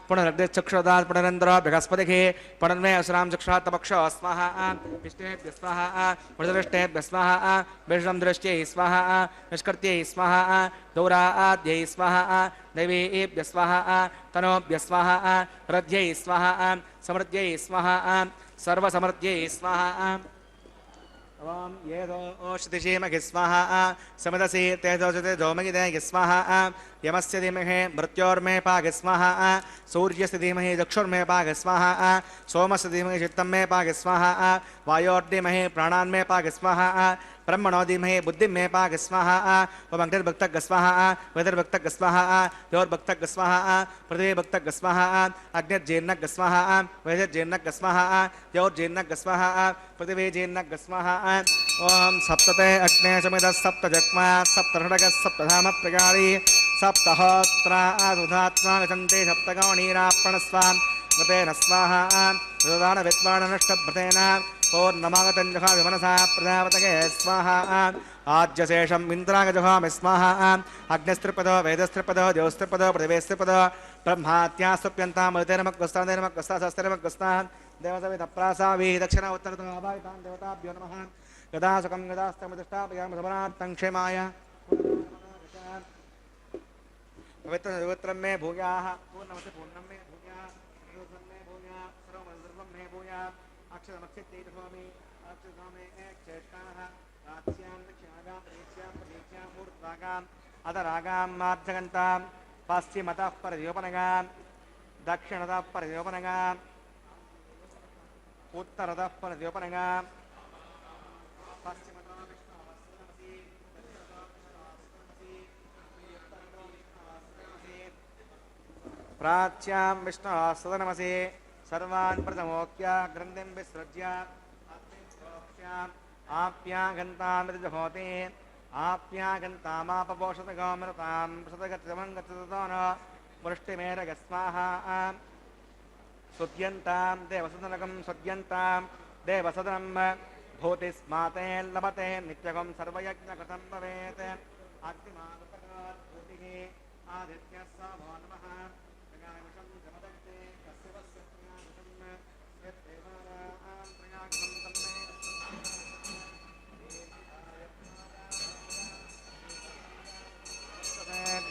पुनरग्निचक्षुदात् पुनरेन्द्रो बृहस्पतिः पुनर्मे असुरां चक्षुरात्तपक्षो स्वाहा विष्णुभ्यः स्वाहा मृदृष्टेभ्यः स्वाहा विष्णुं दृष्ट्यै स्वाहा निष्कृत्यै स्वाहा दौराद्यै स्वाहा दैवीभ्यः स्वाहा तनोभ्यः स्वाहा हृद्यै स्वाहा समृद्ध्यै स्वाहा सर्वसमृद्ध्यै स्वाहा ओम ये दो ओषधिषीमहि स्वाहा समदसि तेजोजते जोमगिदे स्वाहा यमस्य धीमहि मृत्योर्मे पाग स्वाहा सूर्यस्य धीमहि चक्षुर्मे पाग स्वाहा सोमस्य धीमहि चित्तं मे पाग स्वाहा वायोर्धीमहि प्राणान्मे पाग स्वाहा ब्रह्मणो धीमहि बुद्धिं मे पाक स्वाहा ओम अग्निर्भक्तः स्वाहा वेदर्भक्तः स्वाहा द्योर्भक्तः स्वाहा पृथिवीभक्तः स्वाहा अग्निर्जीर्णः स्वाहा वेदर्जीर्णः स्वाहा द्योर्जीर्णः स्वाहा पृथिवीजीर्णः स्वाहा ओम सप्तते अग्ने समितः सप्तजग्मा सप्तषडगः सप्तधाम प्रगारी सप्तहोत्रा सुधात्मा विसन्ते सप्तगौणीरापणस्वां मृतेन स्वाहा रुदान विद्वाननष्टभृतेन पूर्णमागतञ्जहा विमनसा प्रजापतये स्वाहा आज्यशेषम् इन्द्रागजहामि स्वाहा अग्निस्त्रिपदो वेदस्त्रिपदो द्योस्त्रिपदो पृथिवीस्त्रिपदो ब्रह्मात्यास्तुप्यन्तां मृतेर्मग्गस्तां देवसवितप्रासावी दक्षिण उत्तरतो अभावितां देवताभ्यो नमः यदा सुखं यदास्तमतिष्ठापयामि समनार्थं क्षेमाय पवित्रं मे भूयाः पूर्णमसि पूर्णं मे भूयाः सर्वं मे भूयाः सर्वं मे भूयाः अक्षरमक्षित्यैतस्वामि अक्षरस्वामे चेष्टाः रात्स्यां दक्षिणागां प्रदेश्यां प्रदेश्यां मूर्ध्वागाम् अधरागां माध्यगन्तां पश्चिमतः परयोपनगां दक्षिणतः परयोपनगाम् उत्तरतः परयोपनगां पश्चिमतः प्राच्यां विष्णुः सदनमसि सर्वान् प्रथमोक्त्या ग्रन्थिं विसृज्य आप्यागन्तामृतजहोति आप्यागन्तामापपोषतगोमृतां सतगतिमं गच्छतो न वृष्टिमेरगस्वाहा सुद्यन्तां देवसदनकं सुद्यन्तां देवसदनं भूतिस्माते लभते नित्यकं सर्वयज्ञकृतं भवेत् अग्निमागतभूतिः आदित्यः स्वामो नमः प्रगागुषं जमदग्ने कस्य वस्य प्रगागुषं यद्देवानां प्रगागुषं तन्मे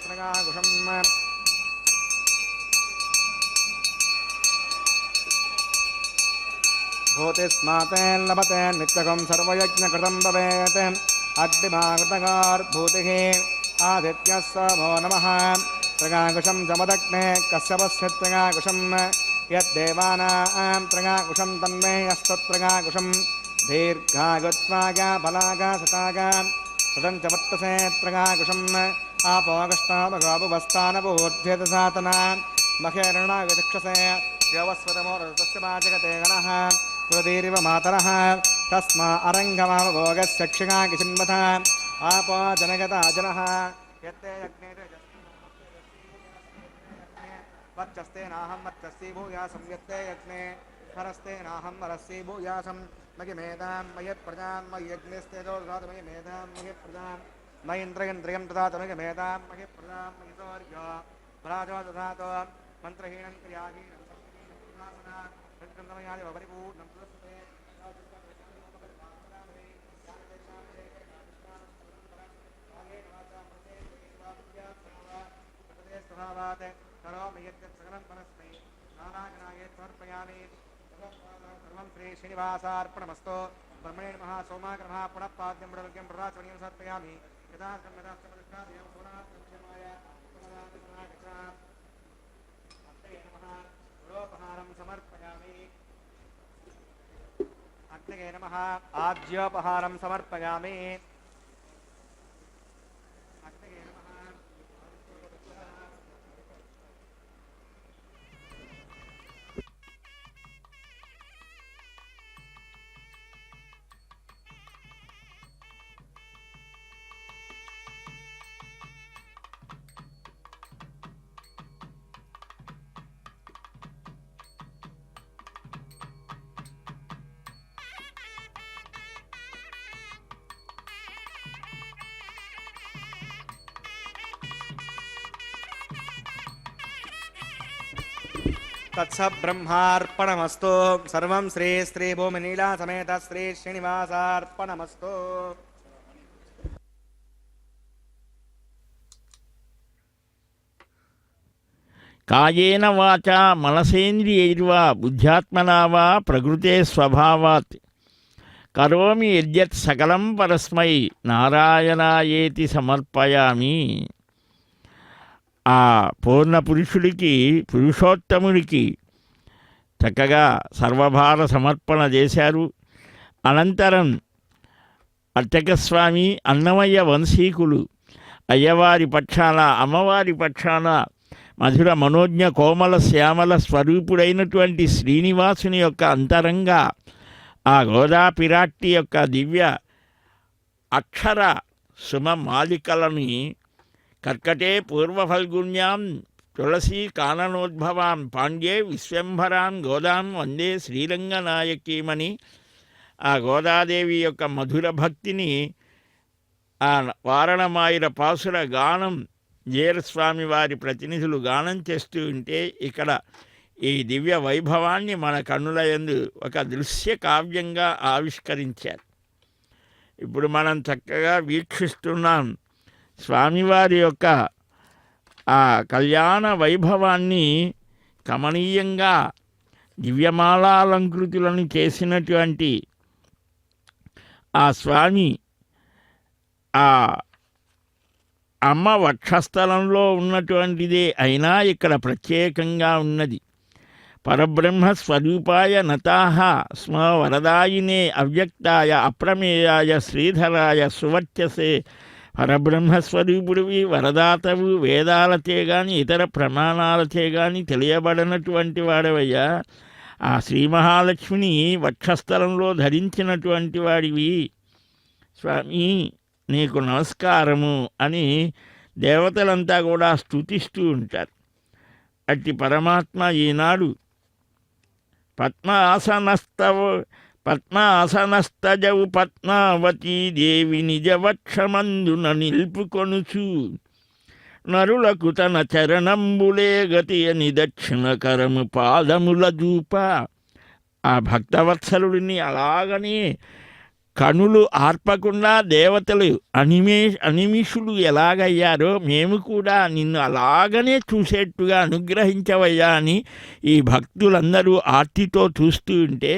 प्रगागुषं भूतिस्माते लभते नित्यकं सर्वयज्ञकृतं भवेत् अग्निमागतगार्भूतिः आदित्यः स्वामो नमः प्रगाकुशं जमदग्ने कश्यपस्य प्रगाकुशं यद्देवानां प्रगाकुशं तन्मे यस्तत्प्रगाकुशं दीर्घागत्वागा फलागा सतागा सदं च वर्तसे प्रगाकुशम् आपोगष्टामगापुवस्तानपूर्ध्यतसातना महेरणागचक्षसे योवस्वतमोरतस्य वाचकते गणः कृदीरिव मातरः तस्मा अरङ्गमावभोगस्यक्षिणाकिचिन्वथ आपो जनगता जनः यत्ते यज्ञे वच्चस्ते नाहं वच्चस्ति भूयासं यत्ते यज्ञे हरस्ते नाहं हरस्ति भूयासं मयि मेधां मयि प्रजां मयि यज्ञस्ते ददातु मयि मेधां मयि प्रजां मयि इन्द्रियं ददातु मयि मेधां मयि प्रजां मयि सौर्यो भराजो ददातु मन्त्रहीनं क्रियाहीनं संस्कृतमयादेव परिपूर्णं प्रदर्शते करोमि यद्यत् सकलं परस्मै नानागणाये समर्पयामि सर्वं श्री श्रीनिवासार्पणमस्तु ब्रह्मणे नमः सोमाग्रमः पुनः पाद्यं मृगं प्रराचरणीयं समर्पयामि यदा सम्यदास्तमनुष्ठादेवं सोनाक्षमाय अग्नये नमः गुरोपहारं समर्पयामि अग्नये नमः आज्योपहारं समर्पयामि तत्सब्रह्मार्पणमस्तु सर्वं श्री श्री भूमिनीला समेत श्री श्रीनिवासार्पणमस्तु कायेन वाचा मनसेन्द्रियैर्वा बुद्ध्यात्मना वा प्रकृते स्वभावात् करोमि यद्यत् सकलं परस्मै नारायणाయేతి సమర్పయామి. ఆ పూర్ణ పురుషుడికి, పురుషోత్తముడికి చక్కగా సర్వభార సమర్పణ చేశారు. అనంతరం అర్చకస్వామి అన్నమయ్య వంశీకులు అయ్యవారి పక్షాన అమ్మవారి పక్షాన మధుర మనోజ్ఞ కోమల శ్యామల స్వరూపుడైనటువంటి శ్రీనివాసుని యొక్క అంతరంగా ఆ గోదా పిరాట్టి యొక్క దివ్య అక్షర సుమ మాలికలని కర్కటే పూర్వఫల్గుణ్యాం తులసీ కాననోద్భవాం పాండ్యే విశ్వంభరాం గోదాం వందే శ్రీరంగనాయకీమని ఆ గోదాదేవి యొక్క మధుర భక్తిని ఆ వారణమాయిర పాసుర గానం జీరస్వామి వారి ప్రతినిధులు గానం చేస్తూ ఉంటే ఇక్కడ ఈ దివ్య వైభవాన్ని మన కన్నుల యందు ఒక దృశ్య కావ్యంగా ఆవిష్కరించారు. ఇప్పుడు మనం చక్కగా వీక్షిస్తున్నాం స్వామివారి యొక్క ఆ కళ్యాణ వైభవాన్ని కమనీయంగా దివ్యమాలాలంకృతులను చేసినటువంటి ఆ స్వామి ఆ అమ్మ వక్షస్థలంలో ఉన్నటువంటిదే అయినా ఇక్కడ ప్రత్యేకంగా ఉన్నది. పరబ్రహ్మ స్వరూపాయ నతాః స్మ వరదాయినే అవ్యక్తాయ అప్రమేయాయ శ్రీధరాయ సువర్చసే. పరబ్రహ్మస్వరూపుడివి, వరదాతవు, వేదాలచే కానీ ఇతర ప్రమాణాలచే కానీ తెలియబడినటువంటి వాడవయ్యా. ఆ శ్రీ మహాలక్ష్మిని వక్షస్థలంలో ధరించినటువంటి వాడివి స్వామి, నీకు నమస్కారము అని దేవతలంతా కూడా స్తుతిస్తూ ఉంటారు. అట్టి పరమాత్మ ఈనాడు పద్మాసనస్తజవు పద్మావతీ దేవి నిజవక్షమందున నిల్పుకొనుచు నరులకు తన చరణంబులే గతి అని దక్షిణకరము పాదముల దూప. ఆ భక్తవత్సలుడిని అలాగనే కనులు ఆర్పకుండా దేవతలు అనిమిషులు ఎలాగయ్యారో మేము కూడా నిన్ను అలాగనే చూసేట్టుగా అనుగ్రహించవయ్యా అని ఈ భక్తులందరూ ఆర్తితో చూస్తూ ఉంటే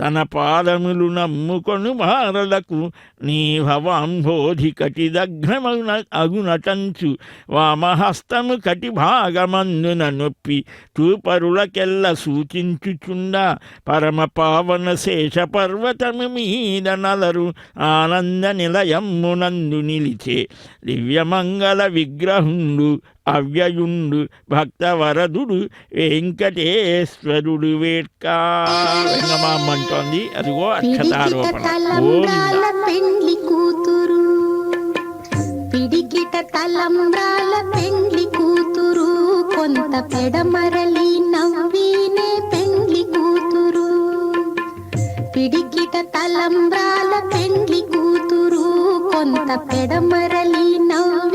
తన పాదములు నమ్ముకొను మారలకు నీ భవాంబోధి కటిదగ్నమగున అగునటంచు వామహస్తము కటి భాగమందున నొప్పి తూపరులకెల్ల సూచించుచుండ పరమ పావన శేష పర్వతము మీద నలరు ఆనంద నిలయమ్మునందు నిలిచే దివ్యమంగళ విగ్రహుండు అవ్యయుండు భక్తవరదుడు వెంకటేశ్వరుడు వేట్కా. వెంగమామంటోంది, అదిగో అక్షతారోపణ. పెండ్లి కూతురు పిడికిట తలంబ్రాల పెండ్లి కూతురు కొంత పెడమరలి నవ్వినే పెండ్లి కూతురు. పిడికిట తలంబ్రాల పెండ్లి కూతురు కొంత పెడమరలి నవ్వి